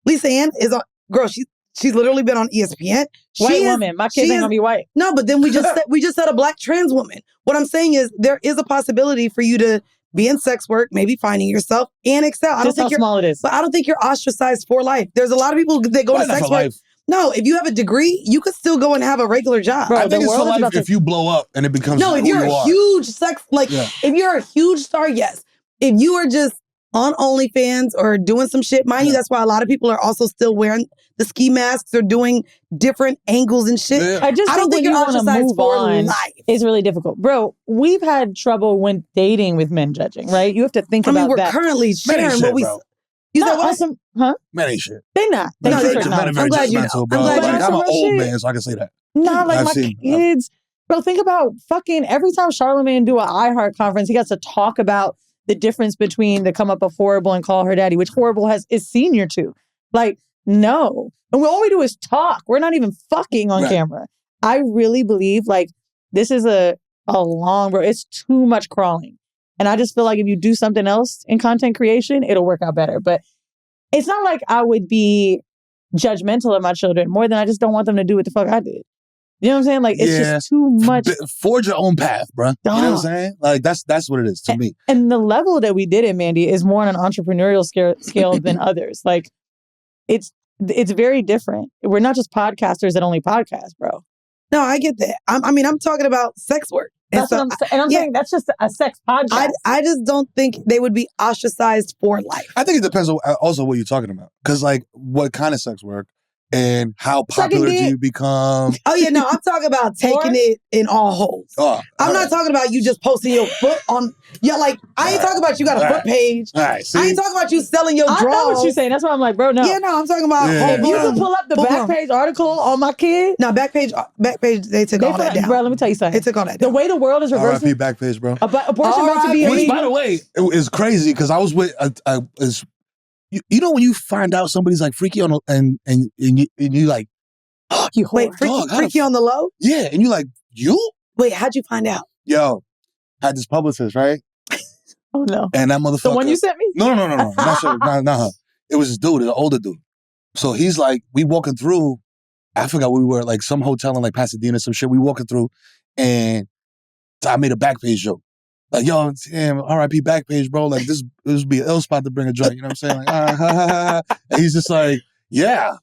Lisa Ann is a girl. She's literally been on ESPN. White woman. My kids ain't gonna be white. No, but then we just said a black trans woman. What I'm saying is there is a possibility for you to be in sex work, maybe finding yourself and excel. I don't think how small it is. But I don't think you're ostracized for life. There's a lot of people that go to sex work. Life. No, if you have a degree, you could still go and have a regular job. Bro, I think it's for life if you blow up and it becomes if you're a huge sex, if you're a huge star, yes. If you are just on OnlyFans or doing some shit. Mind you, that's why a lot of people are also still wearing the ski masks or doing different angles and shit. Yeah. I just don't think when you're you want to ostracized move for on, life. it's really difficult. Bro, we've had trouble when dating with men judging, right? You have to think I mean, about we're that. currently sharing shit, what we... bro. You said Not what? awesome, huh? Man ain't shit. They're not. No, Thank you they're for not. Men are acknowledging. very I'm glad you know. judgmental, bro. I'm glad you Like, know. I'm an Some old shit. man, so I can say that. Nah, like I've my seen- kids. Bro, think about fucking every time Charlamagne do an iHeart conference, he gets to talk about the difference between the come up of Horrible and Call Her Daddy, which Horrible is senior to. Like, no. And all we do is talk. We're not even fucking on camera. I really believe like this is a long road. It's too much crawling. And I just feel like if you do something else in content creation, it'll work out better. But it's not like I would be judgmental of my children more than I just don't want them to do what the fuck I did. You know what I'm saying? Like, it's just too much. Forge your own path, bro. You know what I'm saying? Like, that's what it is to me. And the level that we did it, Mandii, is more on an entrepreneurial scale than others. Like, it's very different. We're not just podcasters that only podcast, bro. No, I get that. I'm talking about sex work. That's what I'm saying. And I'm saying that's just a sex podcast. I just don't think they would be ostracized for life. I think it depends on also what you're talking about. Because, like, what kind of sex work and how popular do you become? Oh, yeah, no, I'm talking about taking it in all holes. Oh, I'm not talking about you just posting your foot on... Yeah, like, I ain't talking about you got a foot page. All right, see? I ain't talking about you selling your drawers. I know what you're saying. That's why I'm like, bro, no. Yeah, no, I'm talking about... If you can pull up the Backpage article on my kid... No, Backpage, they took all that down. Bro, let me tell you something. They took all that down. The way the world is reversing... RIP Backpage, bro. Abortion meant to be Which, illegal. by the way, it is crazy because I was with... you know when you find out somebody's like freaky on and you like... Wait, freaky on the low? Yeah, and you like, you? Wait, how'd you find out? Yo, had this publicist, right? Oh, no. And that motherfucker... The one you sent me? No. Not sure. Not her. It was this dude, an older dude. So he's like, we walking through, I forgot where we were, like some hotel in like Pasadena, some shit. We walking through, and I made a Backpage joke. Like, yo, damn, RIP Backpage, bro. Like, this would be an ill spot to bring a joint. You know what I'm saying? Like, And he's just like, yeah.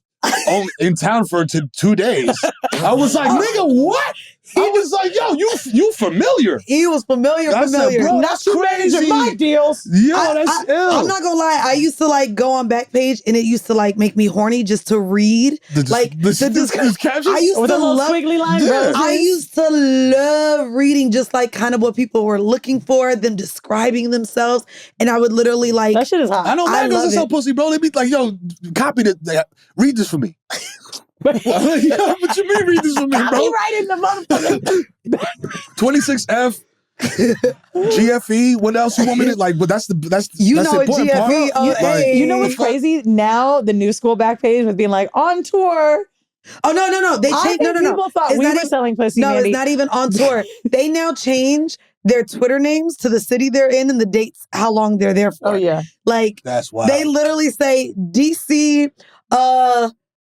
In town for 2 days. I was like, nigga, what? I was like, yo, you familiar. He was familiar. Said, bro, not too many my deals. Yo, that's ill. I'm not gonna lie. I used to like go on Backpage and it used to like make me horny just to read. The captions? I used With to a little love squiggly line, Yeah. bro. I used to love reading just like kind of what people were looking for, them describing themselves. And I would literally like... That shit is hot. I know I man love goes to sell it. pussy, bro. They be like, yo, copy this. Read this for me. What you mean read this for me, bro? He right in the motherfucker. 26F, GFE. What else you want me to like? But that's You that's know the what important GFE part. like, You know what's crazy? Now the new school Backpage was being like, on tour. Oh, no. They I changed... think No. people thought It's we not were even- selling pussy, No, Mandii. it's not even on tour. They now change their Twitter names to the city they're in and the dates, how long they're there for. Oh, yeah. Like, That's wild. they literally say DC,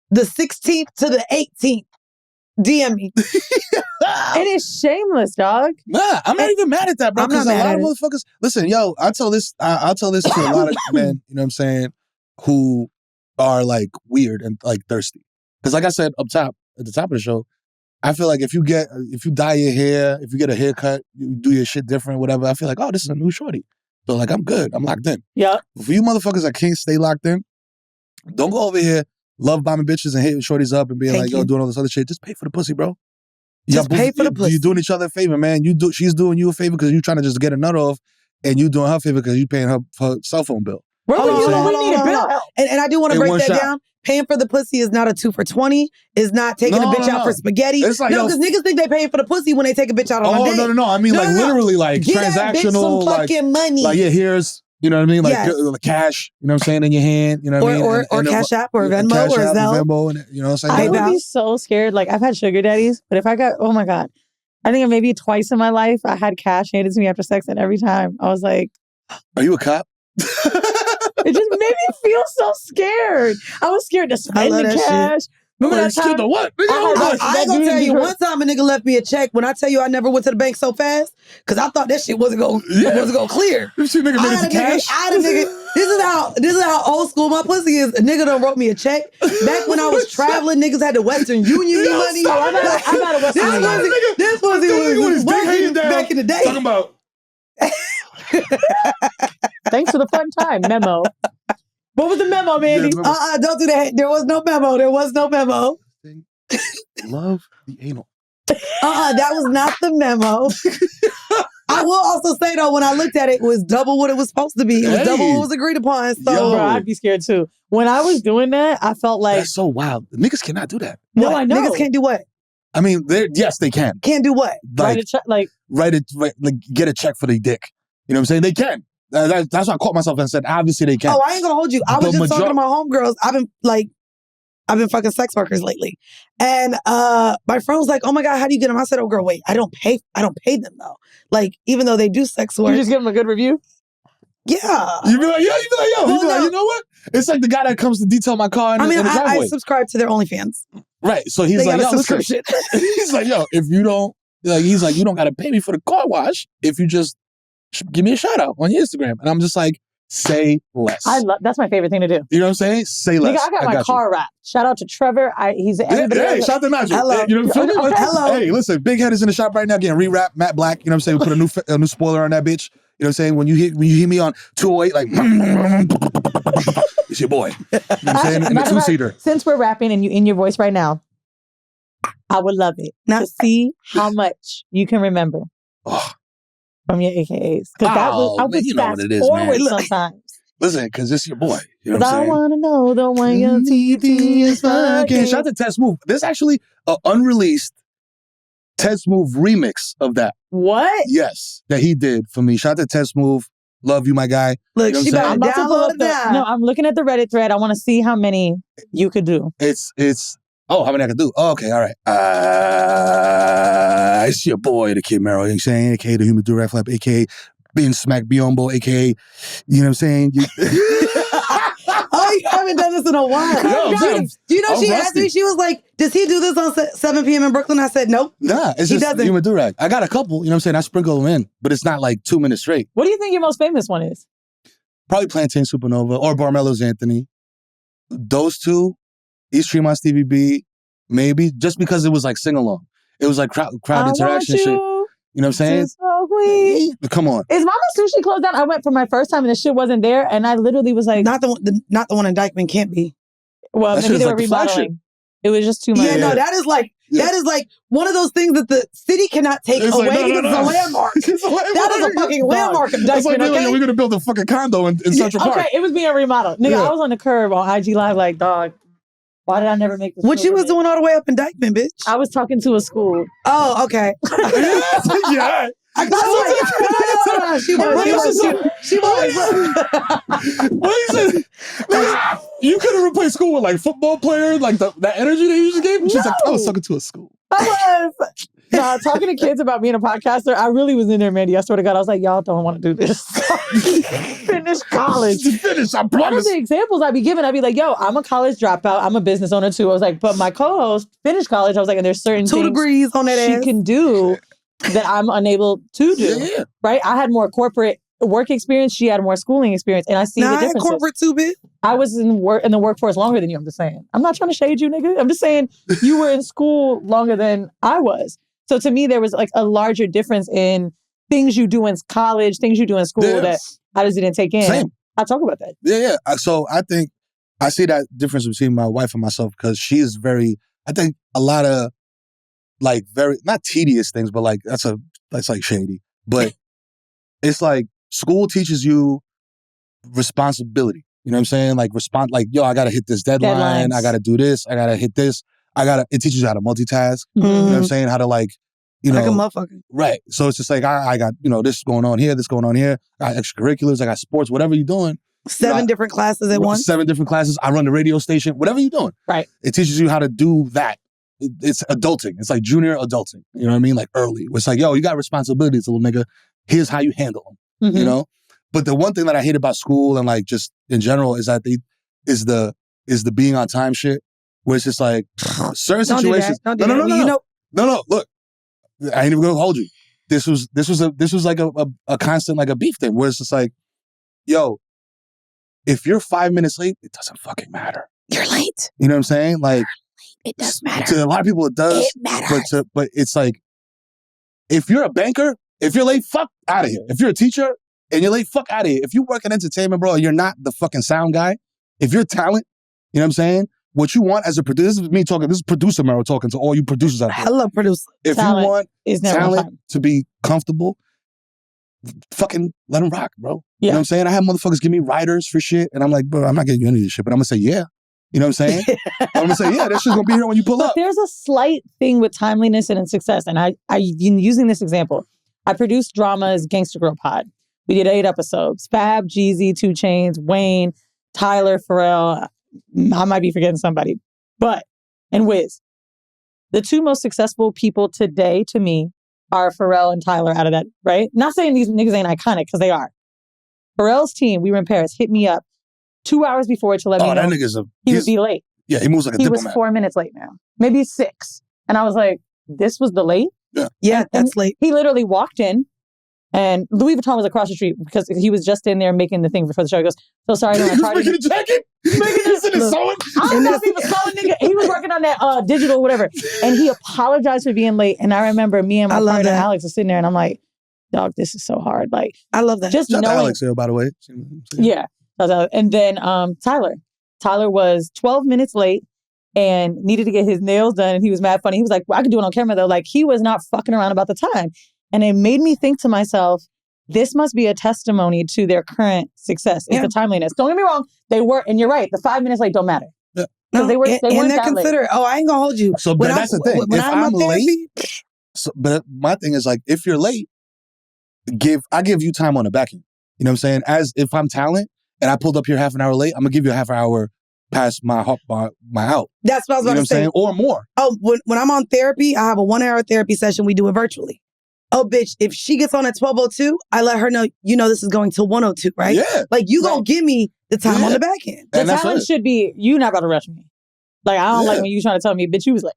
the 16th to the 18th. DM me. It is shameless, dog. Nah, I'm not even mad at that, bro. I'm not Because a mad lot at of it. motherfuckers. Listen, yo, I'll tell this to a lot of men. You know what I'm saying? Who are like weird and like thirsty. Because like I said up top at the top of the show, I feel like if you dye your hair, if you get a haircut, you do your shit different, whatever. I feel like, oh, this is a new shorty. So like, I'm good. I'm locked in. Yeah. For you motherfuckers that can't stay locked in, don't go over here love bombing bitches and hitting shorties up and being Thank like, yo, you. doing all this other shit. Just pay for the pussy, bro. Just pay for the pussy. You're doing each other a favor, man. She's doing you a favor because you're trying to just get a nut off, and you doing her a favor because you paying her cell phone bill. Bro, Hold on, you hold know on, we hold on, need a hold bill on. help. And I do want to In break one that shot. down. Paying for the pussy is not a 2 for $20. Is not taking a bitch out for spaghetti. It's like, no, yo, because niggas think they paying for the pussy when they take a bitch out on a Oh, date. no. I mean, No, like, no. literally, like, Get that bitch some transactional, like, fucking money. like, yeah, here's, you know what I mean? Like, Yes. cash, you know what I'm saying, in your hand, you know what I mean? Or And Cash App or Venmo Cash or App, Zelle. Venmo, and, you know what I'm I saying? would be so scared. Like, I've had sugar daddies, but if I got, oh my God. I think maybe twice in my life, I had cash handed to me after sex, and every time I was like... Are you a cop? It just made me feel so scared. I was scared to spend love the that shit. cash. Remember that time? The what? I ain't gonna tell you, one time a nigga left me a check. When I tell you I never went to the bank so fast, because I thought that shit wasn't gonna clear. You see nigga made it to cash? I had a nigga. This is how old school my pussy is. A nigga done wrote me a check. Back when I was traveling, niggas had the Western Union money. I'm not a Western Union. This pussy was dick hanging working down, back in the day. Talking about Thanks for the fun time. Memo. What was the memo, Mandii? Don't do that. There was no memo. There was no memo. Love the anal. That was not the memo. I will also say though, when I looked at it, it was double what it was supposed to be. It was double what was agreed upon. So bro, I'd be scared too. When I was doing that, I felt like that's so wild. Niggas cannot do that. No, I know. Niggas can't do what? I mean, yes, they can. Can't do what? Like, like get a check for the dick. You know what I'm saying? They can. That's why I caught myself and said, obviously they can. Oh, I ain't gonna hold you. I was just talking to my homegirls. I've been fucking sex workers lately. And my friend was like, oh my God, how do you get them? I said, oh girl, wait, I don't pay them though. Like, even though they do sex work. You just give them a good review? Yeah. You be like, you know what? It's like the guy that comes to detail my car in the driveway. I subscribe to their OnlyFans. Right. So he's like, yo, listen. He's like, yo, if you don't, he's like, you don't got to pay me for the car wash if you just give me a shout out on your Instagram. And I'm just like, say less. That's my favorite thing to do. You know what I'm saying? Say less. Nigga, I got my car wrapped. Shout out to Trevor. He's everybody. Hey, shout out to Nigel. Hello. You know what I'm saying? Okay. Hello. Hey, listen, Big Head is in the shop right now getting rewrapped. Matte Black. You know what I'm saying? We put a new spoiler on that bitch. You know what I'm saying? When you hear me on 208, like it's your boy. You know what I'm saying? In the 2-seater. Since we're rapping and you in your voice right now, I would love it to see how much you can remember from your AKAs. Because I would fast forward sometimes. Listen, because it's your boy. You know what I'm saying? I want to know the one your TT is fucking. Shout out to Ted Smooth. There's actually an unreleased Ted Smooth remix of that. What? Yes, that he did for me. Shout out to Ted Smooth. Love you, my guy. Look, you know she about to download that. No, I'm looking at the Reddit thread. I want to see how many you could do. How many I could do? Oh, okay, all right. It's your boy, the Kid Mero. You know what I'm saying? AKA the Human Durag Flap, AKA being Smack Biombo, AKA, you know what I'm saying? Oh, you haven't done this in a while. Do you know she asked me, she was like, does he do this on 7 p.m. in Brooklyn? I said, nope. Nah, it's just Human Durag. I got a couple, you know what I'm saying? I sprinkle them in, but it's not like 2 minutes straight. What do you think your most famous one is? Probably Plantain Supernova or Barmelo's Anthony. Those two, East Tremont Stevie B, maybe, just because it was like sing-along. It was like crowd interaction shit. You know what I'm saying? Come on. Is Mama Sushi closed down? I went for my first time and the shit wasn't there, and I literally was like, not the one in Dykeman can't be. Well, maybe they were remodeling. It was just too much. Yeah, no, that is like one of those things that the city cannot take away. It's a landmark. That is a fucking landmark of Dykeman. Like, we're gonna build a fucking condo in Central Park. Okay, it was being remodeled. Nigga, I was on the curb on IG Live like, dog, why did I never make this? What you was doing all the way up in Dykeman, bitch? I was talking to a school. Oh, okay. Yeah. She was. You could have replaced school with like football players, like that energy that you just gave. She's like, I was talking to a school. I was. Nah, talking to kids about being a podcaster, I really was in there, Mandii. I swear to God, I was like, y'all don't want to do this. Finish college. Finish, I promise. One of the examples I'd be giving, I'd be like, yo, I'm a college dropout. I'm a business owner too. I was like, but my co-host finished college. I was like, and there's certain 2 degrees on that she ass. can do that I'm unable to do. Yeah. Right? I had more corporate work experience. She had more schooling experience. And I see the differences. I had corporate too, bitch. I was in the workforce longer than you, I'm just saying. I'm not trying to shade you, nigga. I'm just saying you were in school longer than I was. So to me, there was like a larger difference in things you do in college, things you do in school that I just didn't take in. Same. I talk about that. Yeah. So I think I see that difference between my wife and myself because she is very, I think a lot of like very, not tedious things, but like that's like shady. But it's like school teaches you responsibility. You know what I'm saying? Like yo, I got to hit this deadline. I got to do this. I got to hit this. It teaches you how to multitask. Mm-hmm. You know what I'm saying? How to like, like a motherfucker. Right. So it's just like, I got, this going on here, this going on here. I got extracurriculars, I got sports, whatever you're doing. 7 different classes at once. 7 different classes. I run the radio station, whatever you're doing. Right. It teaches you how to do that. It's adulting. It's like junior adulting. You know what I mean? Like early. It's like, yo, you got responsibilities, little nigga. Here's how you handle them. Mm-hmm. You know? But the one thing that I hate about school and like just in general is that is the being on time shit. Where it's just like certain situations. Don't do that. No. Look, I ain't even gonna hold you. This was like a constant like a beef thing where it's just like, yo, if you're 5 minutes late, it doesn't fucking matter. You're late. You know what I'm saying? Like it does matter. To a lot of people, it does. It matters. But it's like, if you're a banker, if you're late, fuck out of here. If you're a teacher, and you're late, fuck out of here. If you work in entertainment, bro, you're not the fucking sound guy. If you're talent, you know what I'm saying? What you want as a producer, this is me talking, this is producer Mero talking to all you producers out there. Hello, producer. If Talent you want is never talent to be comfortable, fucking let them rock, bro. You Yeah. know what I'm saying? I have motherfuckers give me writers for shit, and I'm like, bro, I'm not getting you any of this shit, but I'm gonna say, yeah. You know what I'm saying? I'm gonna say, yeah, that shit's gonna be here when you pull But up. there's a slight thing with timeliness and in success. And I've been using this example. I produced Drama's Gangsta Girl Pod. We did 8 episodes. Fab, Jeezy, 2 Chainz, Wayne, Tyler, Pharrell. I might be forgetting somebody. And Wizz. The 2 most successful people today to me are Pharrell and Tyler out of that, right? Not saying these niggas ain't iconic, because they are. Pharrell's team, we were in Paris, hit me up 2 hours before to let me know that nigga's he would be late. Yeah, he moves like a He diplomat. was 4 minutes late now. Maybe 6. And I was like, this was the late? Yeah, And that's late. He literally walked in, and Louis Vuitton was across the street because he was just in there making the thing before the show. He goes, so sorry, He was making a jacket? He's making this in his sewing? I don't know if he was calling nigga. He was working on that digital whatever. And he apologized for being late. And I remember me and my partner Alex was sitting there, and I'm like, dog, this is so hard. Like, I love that. Just Shout out to knowing. Alex here, by the way. Yeah. And then Tyler. Tyler was 12 minutes late and needed to get his nails done. And he was mad funny. He was like, well, I could do it on camera though. Like, he was not fucking around about the time. And it made me think to myself, this must be a testimony to their current success. It's the timeliness. Don't get me wrong. They were, and you're right, the 5 minutes late don't matter. Yeah. No, they weren't they're that considerate. late. Oh, I ain't gonna hold you. So, but that's the thing. When If I'm late, but my thing is like, if you're late, I give you time on the back end. You know what I'm saying? As if I'm talent and I pulled up here half an hour late, I'm gonna give you a half hour past my out. That's what I was about to say. Saying? Or more. Oh, when I'm on therapy, I have a 1-hour therapy session. We do it virtually. Oh, bitch, if she gets on at 12:02, I let her know, this is going to 1:02, right? Yeah. Like, you gonna give me the time on the back end. The talent should be, you not about to rush me. Like, I don't like when you trying to tell me, bitch, you was late.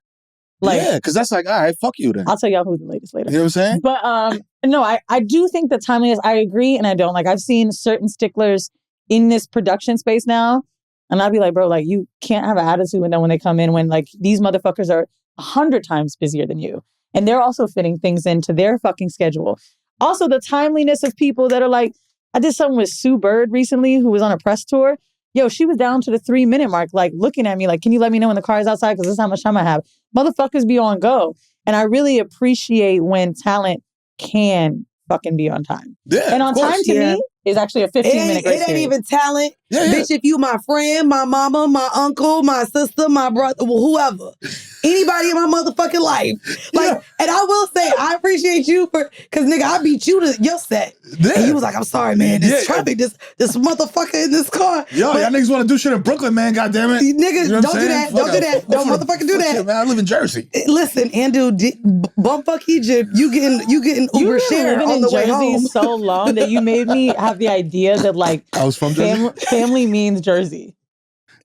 Like, yeah, because that's like, all right, fuck you then. I'll tell y'all who's the latest later. You know what I'm saying? But no, I do think that timeliness, I agree and I don't. Like, I've seen certain sticklers in this production space now, and I'd be like, bro, like, you can't have an attitude with them when they come in, when like these motherfuckers are 100 times busier than you. And they're also fitting things into their fucking schedule. Also, the timeliness of people that are like, I did something with Sue Bird recently, who was on a press tour. Yo, she was down to the 3-minute mark, like looking at me like, can you let me know when the car is outside? Because this is how much time I have. Motherfuckers be on go. And I really appreciate when talent can fucking be on time. Yeah, and on time to me is actually a 15-minute grace It ain't even talent. Yeah. Bitch, if you my friend, my mama, my uncle, my sister, my brother, whoever. Anybody in my motherfucking life. Like, and I will say, I appreciate you because nigga, I beat you to your set. Yeah. And you was like, I'm sorry, man. This traffic, this motherfucker in this car. Yo, y'all niggas want to do shit in Brooklyn, man. God damn it. Niggas, don't do that. Don't do that. Don't motherfucking do that. Shit, man, I live in Jersey. Listen, Andu, bumfuck Egypt. You getting Uber share on the way home. So long that you made me have the idea that like I was from Jersey. Family means Jersey.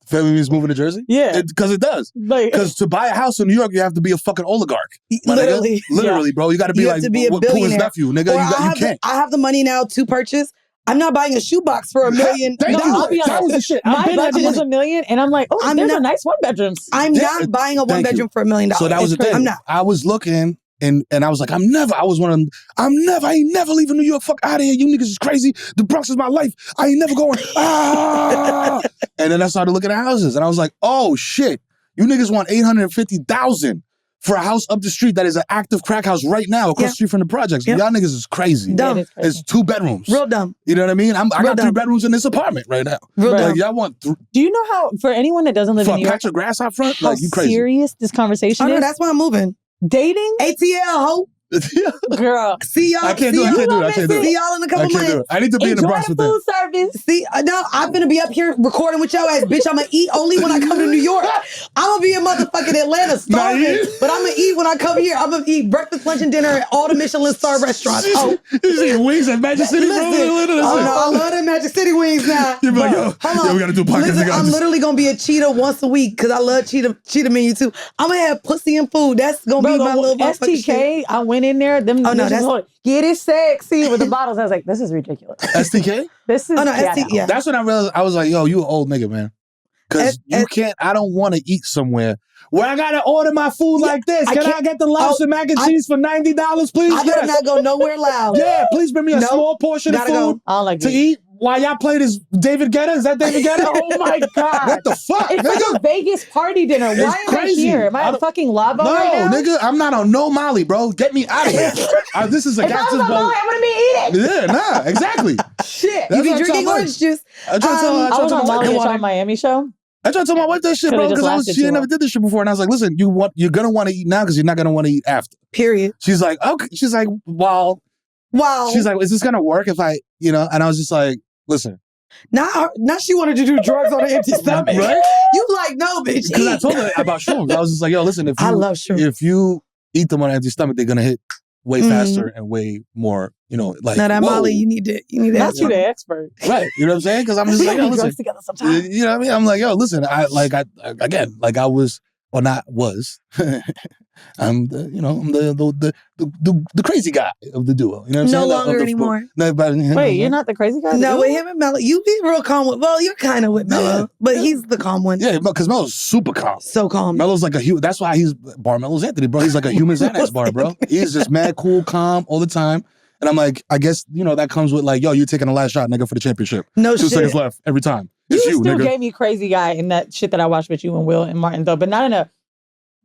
Family means moving to Jersey? Yeah. Because it does. Because to buy a house in New York, you have to be a fucking oligarch. Literally. Literally, bro. You got to be like Pooh's nephew, nigga. You can't. I have the money now to purchase. I'm not buying a shoebox for $1 million. I'll be honest. That was the shit. My budget is $1 million, and I'm like, there's a nice 1-bedrooms. I'm not buying a 1-bedroom for $1 million. So that was the thing. I'm not. I was looking. And I was like, I ain't never leaving New York. Fuck out of here. You niggas is crazy. The Bronx is my life. I ain't never going. And then I started looking at houses and I was like, oh shit. You niggas want $850,000 for a house up the street that is an active crack house right now across the street from the projects. Y'all niggas is crazy. Dumb. It's 2 bedrooms. Real dumb. You know what I mean? I got 3 bedrooms in this apartment right now. Real dumb. Y'all want Do you know how, for anyone that doesn't live in New York, patch of grass out front? how Like, you crazy. serious this conversation Oh, no, is? that's why I'm moving. Dating? ATL, ho. Girl. See y'all. I can't do it. See y'all in a couple months. I need to be in the Bronx with food that. service. See, no, I'm gonna be up here recording with your ass, bitch. I'm gonna eat only when I come to New York. I'm gonna be in motherfucking Atlanta starving, but I'm gonna eat when I come here. I'm gonna eat breakfast, lunch, and dinner at all the Michelin star restaurants. Oh, you see wings at Magic City, bro? Listen, I love the Magic City wings now. You be like, yo, we gotta do a podcast. Listen, I'm literally gonna be a cheetah once a week because I love cheetah menu too. I'm gonna have pussy and food. That's gonna be my little motherfucking shit. STK, I went in there. Them get it sexy with the bottles. I was like, this is ridiculous. STK? This is STK. Yeah. That's when I realized I was like, yo, you an old nigga, man. Because you can't, I don't want to eat somewhere where I got to order my food like this. Can I get the lobster mac and cheese for $90, please? I better not go nowhere loud. Yeah, please bring me a small portion of food to eat while y'all play this David Guetta. Is that David Guetta? Oh my God. What the fuck, it's nigga? like a Vegas party dinner. Why am I here? Am I a fucking lava right now? No, nigga, I'm not on no Molly, bro. Get me out of here. This is a if I was on Molly, I wouldn't be eating. Yeah, nah, exactly. Shit. You be drinking orange juice. I was on Molly at Miami show. I tried to tell my wife that shit, bro, because she never did this shit before. And I was like, listen, you're going to want to eat now because you're not going to want to eat after. Period. She's like, okay. She's like, wow. She's like, is this going to work if I, and I was just like, listen. Now she wanted to do drugs on an empty stomach. Right? You like, no, bitch. Because I told her about shrooms. I was just like, yo, listen, I love shrooms. If you eat them on an empty stomach, they're going to hit way faster and way more, like. Now that Molly, you need to. That's you the expert. Right. You know what I'm saying? Because I'm just like, yo, listen. Drugs together sometimes. You know what I mean? I'm like, yo, listen, I was, or not was, I'm the crazy guy of the duo. You know what I'm saying? No longer anymore. Wait, you're not the crazy guy? No, with him and Mello, you be real calm with, well, you're kind of with Mello, but he's the calm one. Yeah, because Mello's super calm. So calm. Mello's like that's why he's Bar Mello's Anthony, bro. He's like a human Xanax bar, bro. He's just mad, cool, calm all the time. And I'm like, I guess, that comes with like, yo, you're taking the last shot, nigga, for the championship. No 2 shit. seconds left every time. You It's still nigga. gave me crazy guy in that shit that I watched with you and Will and Martin, though, but not in a,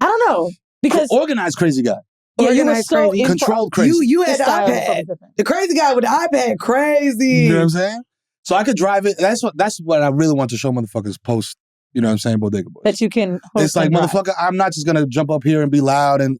I don't know. Because organized crazy guy. Yeah, you were so crazy. Controlled crazy. You had the iPad. The crazy guy with the iPad, crazy. You know what I'm saying? So I could drive it. That's what I really want to show motherfuckers post. You know what I'm saying, Bodega Boys. That you can. It's like, motherfucker, I'm not just gonna jump up here and be loud and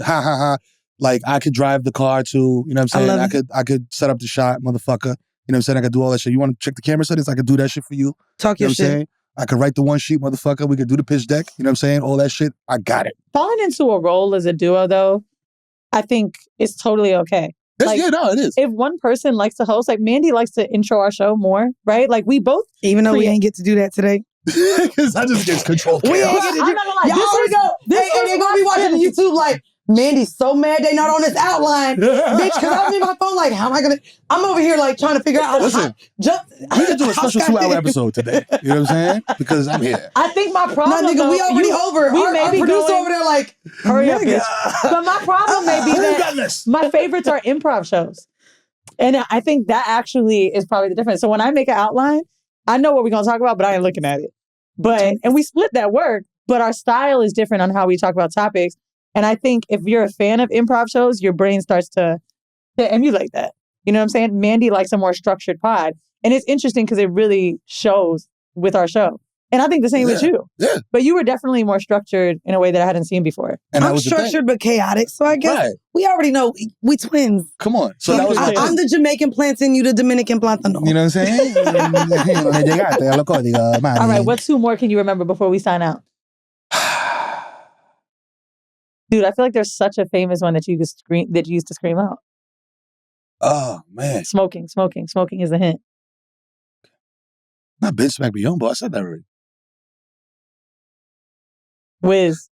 ha ha ha. Like I could drive the car too. You know what I'm saying? I could set up the shot, motherfucker. You know what I'm saying? I could do all that shit. You want to check the camera settings? I could do that shit for you. Talk your shit. I could write the one sheet, motherfucker. We could do the pitch deck. You know what I'm saying? All that shit. I got it. Falling into a role as a duo, though, I think is totally okay. It is. If one person likes to host, like Mandii likes to intro our show more, right? Like we both. Even though we ain't get to do that today. Because I just get control. We ain't get to do that. Y'all already know. They're going to be watching the YouTube like, Mandi's so mad they not on this outline. Bitch, because I'm in my phone like, how am I going to... I'm over here like trying to figure out... Listen, we could do a special 2-hour episode today. You know what I'm saying? Because I'm here. I think my problem... No, nigga, we already over. Our producer over there like... Hurry up, bitch. But my problem may be that my favorites are improv shows. And I think that actually is probably the difference. So when I make an outline, I know what we're going to talk about, but I ain't looking at it. And we split that work, but our style is different on how we talk about topics. And I think if you're a fan of improv shows, your brain starts to emulate that. You know what I'm saying? Mandii likes a more structured pod. And it's interesting because it really shows with our show. And I think the same with you. Yeah. But you were definitely more structured in a way that I hadn't seen before. And I'm structured but chaotic. So I guess we already know we twins. Come on. So that was I'm the Jamaican plantain, you the Dominican plantano. You know what I'm saying? All right. What 2 more can you remember before we sign out? Dude, I feel like there's such a famous one that you used to scream out. Oh, man. Smoking is the hint. Not bitch smack me young, but I said that already. Wizz.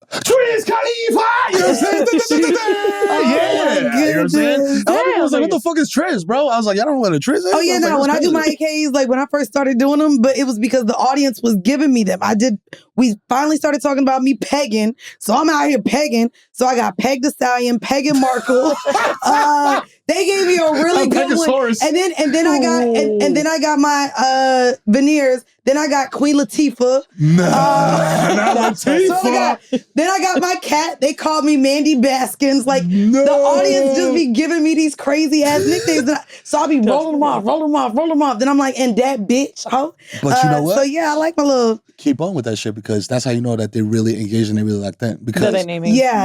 Triz Khalifa! You know what I'm saying? Yeah. You know what I'm saying? I was like, what the fuck is Triz, bro? I was like, y'all don't know what a Triz is? Oh, yeah, no. When I do my AKs, like when I first started doing them, but it was because the audience was giving me them. We finally started talking about me pegging. So I'm out here pegging. So I got Peg the Stallion, Peg and Markle. They gave me a really good one. And then I got my Veneers. Then I got Queen Latifah. Not Latifah. Then I got my cat. They called me Mandii Baskins. Like the audience just be giving me these crazy ass nicknames. So I'll be rolling them off. Then I'm like, and that bitch, ho. But you know what? So yeah, I like my little. Keep on with that shit because that's how you know that they're really engaged and they really like that. Because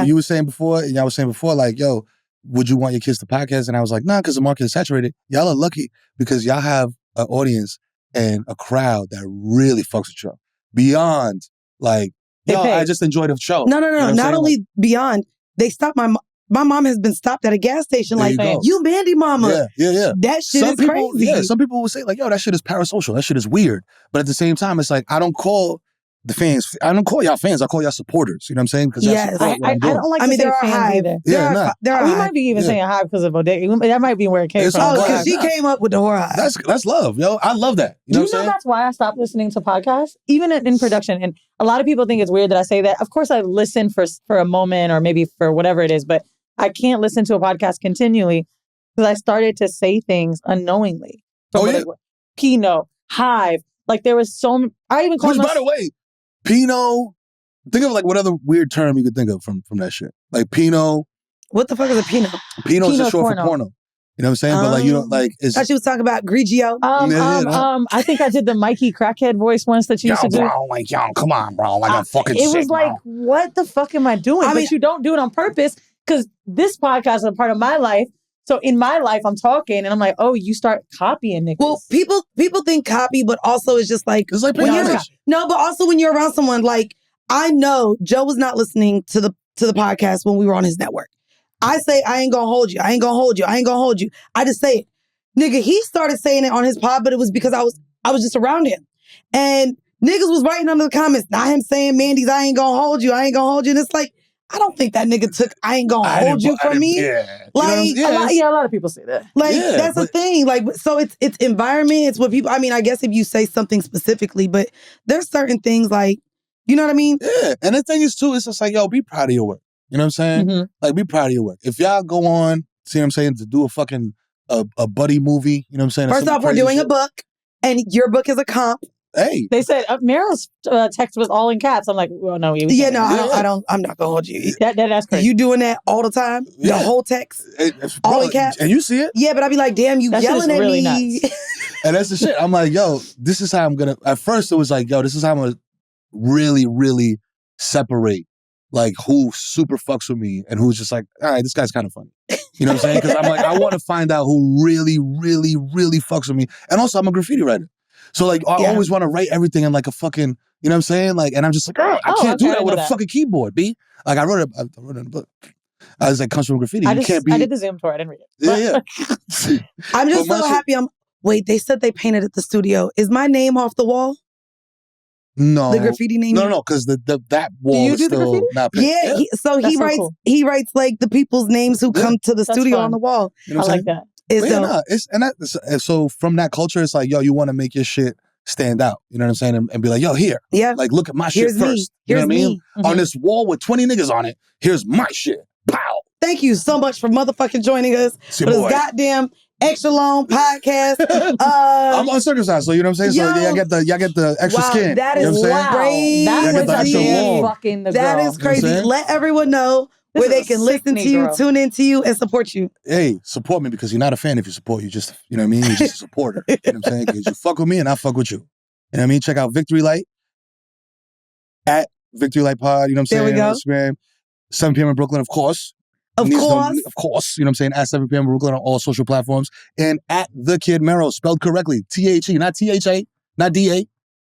you were saying before, and y'all was saying before, like, yo, would you want your kids to podcast? And I was like, nah, because the market is saturated. Y'all are lucky because y'all have an audience and a crowd that really fucks with y'all. Beyond, like, yo, I just enjoyed the show. No. You know not only beyond, they stopped my mom has been stopped at a gas station like, you Mandii mama. Yeah. That shit is crazy. Yeah, some people will say like, yo, that shit is parasocial. That shit is weird. But at the same time, it's like, I don't call the fans. I don't call y'all fans. I call y'all supporters. You know what I'm saying? Because Yes. I don't like to say there are fans hive. either. Yeah, We might be even saying hive because of Bodega. That might be where it came It's from. all because she came up with the horror hive. That's love, yo. I love that. You know what I'm saying? That's why I stopped listening to podcasts, even in production. And a lot of people think it's weird that I say that. Of course, I listen for a moment or maybe for whatever it is, but I can't listen to a podcast continually because I started to say things unknowingly. Pinot, Hive. Like there was I even called by the way, Pinot. Think of like what other weird term you could think of from that shit. Like Pinot. What the fuck is a Pinot? Pinot's just short for porno. You know what I'm saying? But like you know, like I thought she was talking about Grigio. I think I did the Mikey crackhead voice once that you used to do. Bro, like come on, bro. Like I'm fucking sick. It was like, what the fuck am I doing? But you don't do it on purpose because this podcast is a part of my life. So in my life, I'm talking and I'm like, oh, you start copying niggas. Well, people think copy, but also it's just like, it's like but also when you're around someone, like I know Joe was not listening to the podcast when we were on his network. I say, I ain't gonna hold you. I ain't gonna hold you. I ain't gonna hold you. I just say it. Nigga, he started saying it on his pod, but it was because I was just around him. And niggas was writing under the comments, not him saying, Mandi's, I ain't gonna hold you. I ain't gonna hold you. And it's like, I don't think that nigga took I ain't gonna hold you from me. Yeah. Like, a lot of people say that. Like, that's the thing. Like, so it's environment. It's what people, I mean, I guess if you say something specifically, but there's certain things like, you know what I mean? Yeah. And the thing is too, it's just like, yo, be proud of your work. You know what I'm saying? Mm-hmm. Like, be proud of your work. If y'all go on, see what I'm saying, to do a fucking a buddy movie, you know what I'm saying? First off, we're doing a book, and your book is a comp. Hey. They said Mero's text was all in caps. I'm like, well, no. I'm not gonna hold you. That's crazy. You doing that all the time? Yeah. The whole text? All in caps? And you see it? Yeah, but I'd be like, damn, you yelling at really me. Nuts. And that's the shit. I'm like, yo, this is how I'm gonna, at first it was like, yo, this is how I'm gonna really, really separate like who super fucks with me and who's just like, all right, this guy's kind of funny. You know what I'm saying? Because I'm like, I want to find out who really, really, really fucks with me. And also, I'm a graffiti writer. So like, I always want to write everything in like a fucking, you know what I'm saying? Like, and I'm just like, I can't do that with a fucking keyboard, B. Like, I wrote it in a book. I was like, comes from graffiti. I did the Zoom tour. I didn't read it. Yeah. I'm just so happy. Wait, they said they painted at the studio. Is my name off the wall? No, the graffiti name. No, because that wall is still not painted. Yeah, he writes like the people's names who come to the studio on the wall. You know I like that. So from that culture, it's like, yo, you want to make your shit stand out. You know what I'm saying? And be like, yo, here, like, look at my shit first. You know what I mean? Mm-hmm. On this wall with 20 niggas on it, here's my shit. Pow. Thank you so much for motherfucking joining us for this goddamn extra long podcast. I'm uncircumcised, so you know what I'm saying? So y'all get the extra skin. That is crazy. That is crazy. Let everyone know where they can listen to you, tune into you, and support you. Hey, support me, because you're not a fan if you support. You just, you know what I mean? You're just a supporter. You know what I'm saying? Because you fuck with me and I fuck with you. You know what I mean? Check out Victory Light at Victory Light Pod. You know what I'm saying? There we go. On Instagram. 7 p.m. in Brooklyn, of course. Of course, you know what I'm saying? At 7 p.m. in Brooklyn on all social platforms. And at The Kid Mero, spelled correctly. T-H-E, not T-H-A, not D-A.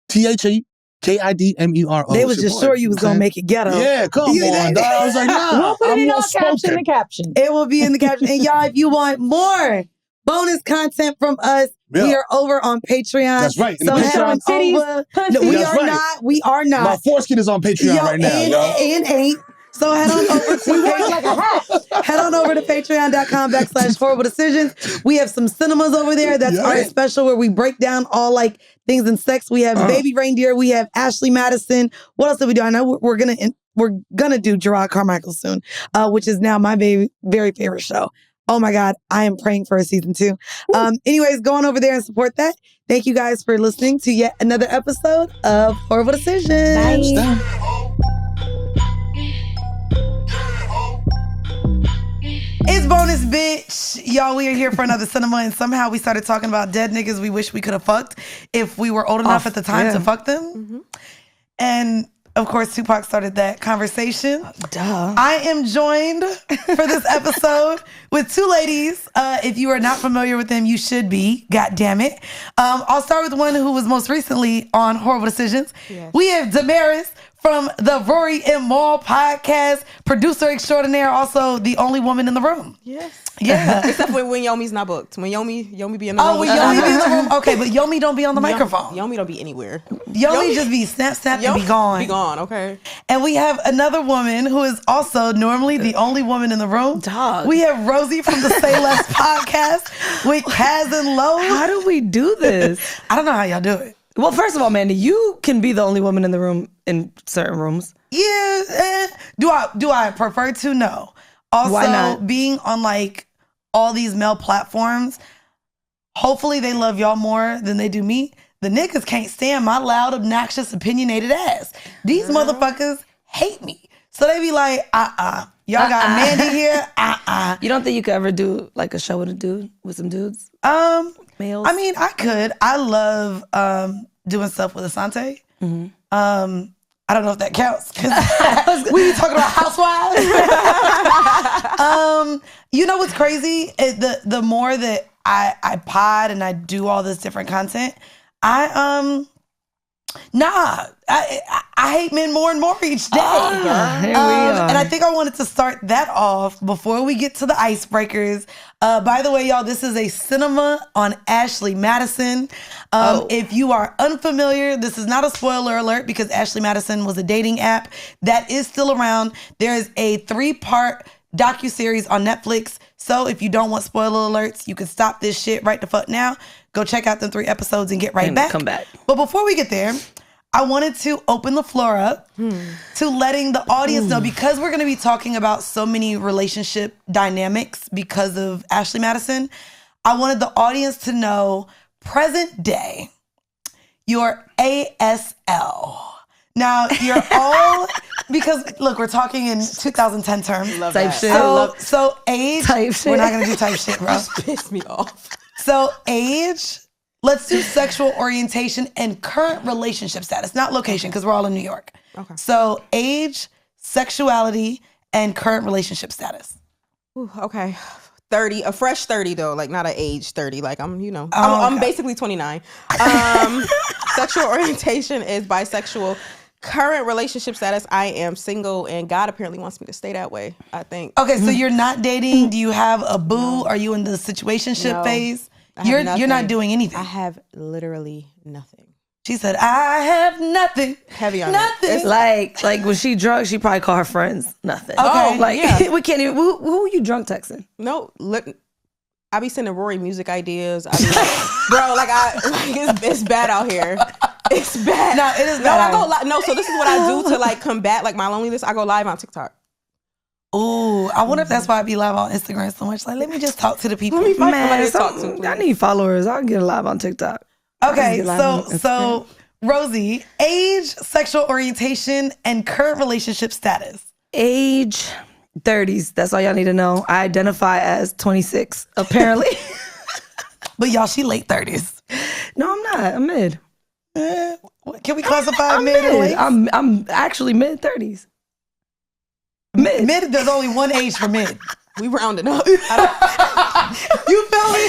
T-H-E, K-I-D-M-E-R-O. They was just sure you was going to make it ghetto. Yeah, come on, dog. I was like, nah. We'll put it in our caption, the caption. It will be in the caption. And y'all, if you want more bonus content from us, we are over on Patreon. That's right. So head on over. We are not. My foreskin is on Patreon right now, and ain't. So head on over to head on over to patreon.com/horrible decisions. We have some cinemas over there. That's our special where we break down all like things in sex. We have Baby Reindeer. We have Ashley Madison. What else do we do? I know we're gonna do Gerard Carmichael soon, which is now my very favorite show. Oh my God, I am praying for a season 2. Anyways, go on over there and support that. Thank you guys for listening to yet another episode of Horrible Decisions. Bye. It's bonus, bitch. Y'all, we are here for another cinema, and somehow we started talking about dead niggas we wish we could have fucked if we were old enough at the time to fuck them. Mm-hmm. And of course, Tupac started that conversation. Duh. I am joined for this episode with 2 ladies. If you are not familiar with them, you should be. God damn it. I'll start with one who was most recently on Horrible Decisions. Yes. We have Damaris from the Rory and Maul podcast, producer extraordinaire, also the only woman in the room. Yes. Yeah. Except when Yomi's not booked. When Yomi be in the room. Oh, when Yomi be in the room. Okay, but Yomi don't be on the microphone. Yomi don't be anywhere. Yomi just be snap, and be gone. Be gone, okay. And we have another woman who is also normally the only woman in the room. Dog. We have Rosie from the Say Less podcast with Kaz and Lo. How do we do this? I don't know how y'all do it. Well, first of all, Mandii, you can be the only woman in the room in certain rooms. Yeah. Do I prefer to? No. Also, why not? Being on like all these male platforms, hopefully they love y'all more than they do me. The niggas can't stand my loud, obnoxious, opinionated ass. These motherfuckers hate me. So they be like, y'all got Mandii here, You don't think you could ever do like a show with a dude, with some dudes? Males? I mean, I could. I love doing stuff with Asante. Mm-hmm. I don't know if that counts because we be talking about housewives. You know what's crazy? The more that I pod and I do all this different content, I hate men more and more each day. Here we are. And I think I wanted to start that off before we get to the icebreakers. By the way, y'all, this is a cinema on Ashley Madison. If you are unfamiliar, this is not a spoiler alert because Ashley Madison was a dating app that is still around. There is a 3-part docuseries on Netflix. So if you don't want spoiler alerts, you can stop this shit right the fuck now. Go check out the 3 episodes and get right back. Come back. But before we get there, I wanted to open the floor up to letting the audience know, because we're going to be talking about so many relationship dynamics because of Ashley Madison. I wanted the audience to know, present day, your ASL. Now, you're all, because look, we're talking in 2010 terms. Love Type that. shit. So age, Type shit. we're not going to do type shit, bro. Piss me off. So age, let's do sexual orientation and current relationship status, not location, because we're all in New York. Okay. So age, sexuality, and current relationship status. Ooh, okay. 30, a fresh 30 though, like not an age 30. Like I'm okay. I'm basically 29. Sexual orientation is bisexual. Current relationship status, I am single, and God apparently wants me to stay that way, I think. Okay, so you're not dating. Do you have a boo? Are you in the situationship phase? You're not doing anything. I have literally nothing. She said, I have nothing. Heavy on nothing. it. Like when she drunk, she probably call her friends. Nothing. Okay. Like, yeah. we can't even, who are you drunk texting? No, I be sending Rory music ideas. I be like, bro, like it's bad out here. It's bad. No, it is bad. No, I go live. No, so this is what I do to like combat like my loneliness. I go live on TikTok. Ooh, I wonder if that's why I be live on Instagram so much. Like, let me just talk to the people. Let me find somebody to Man, talk to, please. I need followers. I'll get live on TikTok. Okay, Get live on so Rosie, age, sexual orientation, and current relationship status. Age 30s. That's all y'all need to know. I identify as 26, apparently. But y'all, she late 30s. No, I'm not. I'm mid. Can we classify I'm mid and mid. late? I'm actually mid 30s. Mid. Mid, there's only one age for mid. We rounded up. You feel me?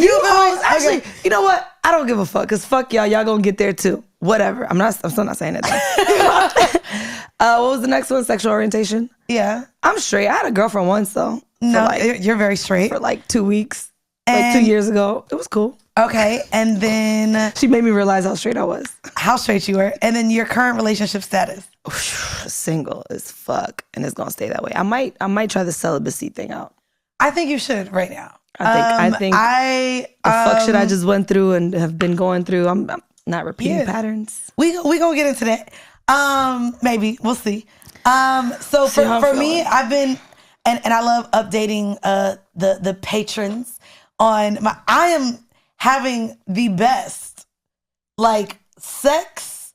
You feel me? Actually, Okay. you know what? I don't give a fuck. Cause fuck y'all. Y'all gonna get there too. Whatever. I'm still not saying that. What was the next one? Sexual orientation. Yeah. I'm straight. I had a girlfriend once though. No, you're very straight. For like 2 weeks. Like And- 2 years ago. It was cool. Okay, and then She made me realize how straight I was. how straight you were, and then your current relationship status. Single as fuck, and it's gonna stay that way. I might try the celibacy thing out. I think you should right now. I think the fuck shit I just went through and have been going through. I'm not repeating patterns. We gonna get into that. Maybe we'll see. So See how I'm for me, feeling. I've been and I love updating the patrons on my. I am having the best like sex,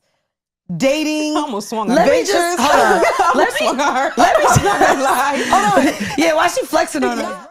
dating. I almost swung Let on her. me just hold on. Let me Swung on her. let me I'm not gonna lie. hold on. Yeah, why she flexing on us?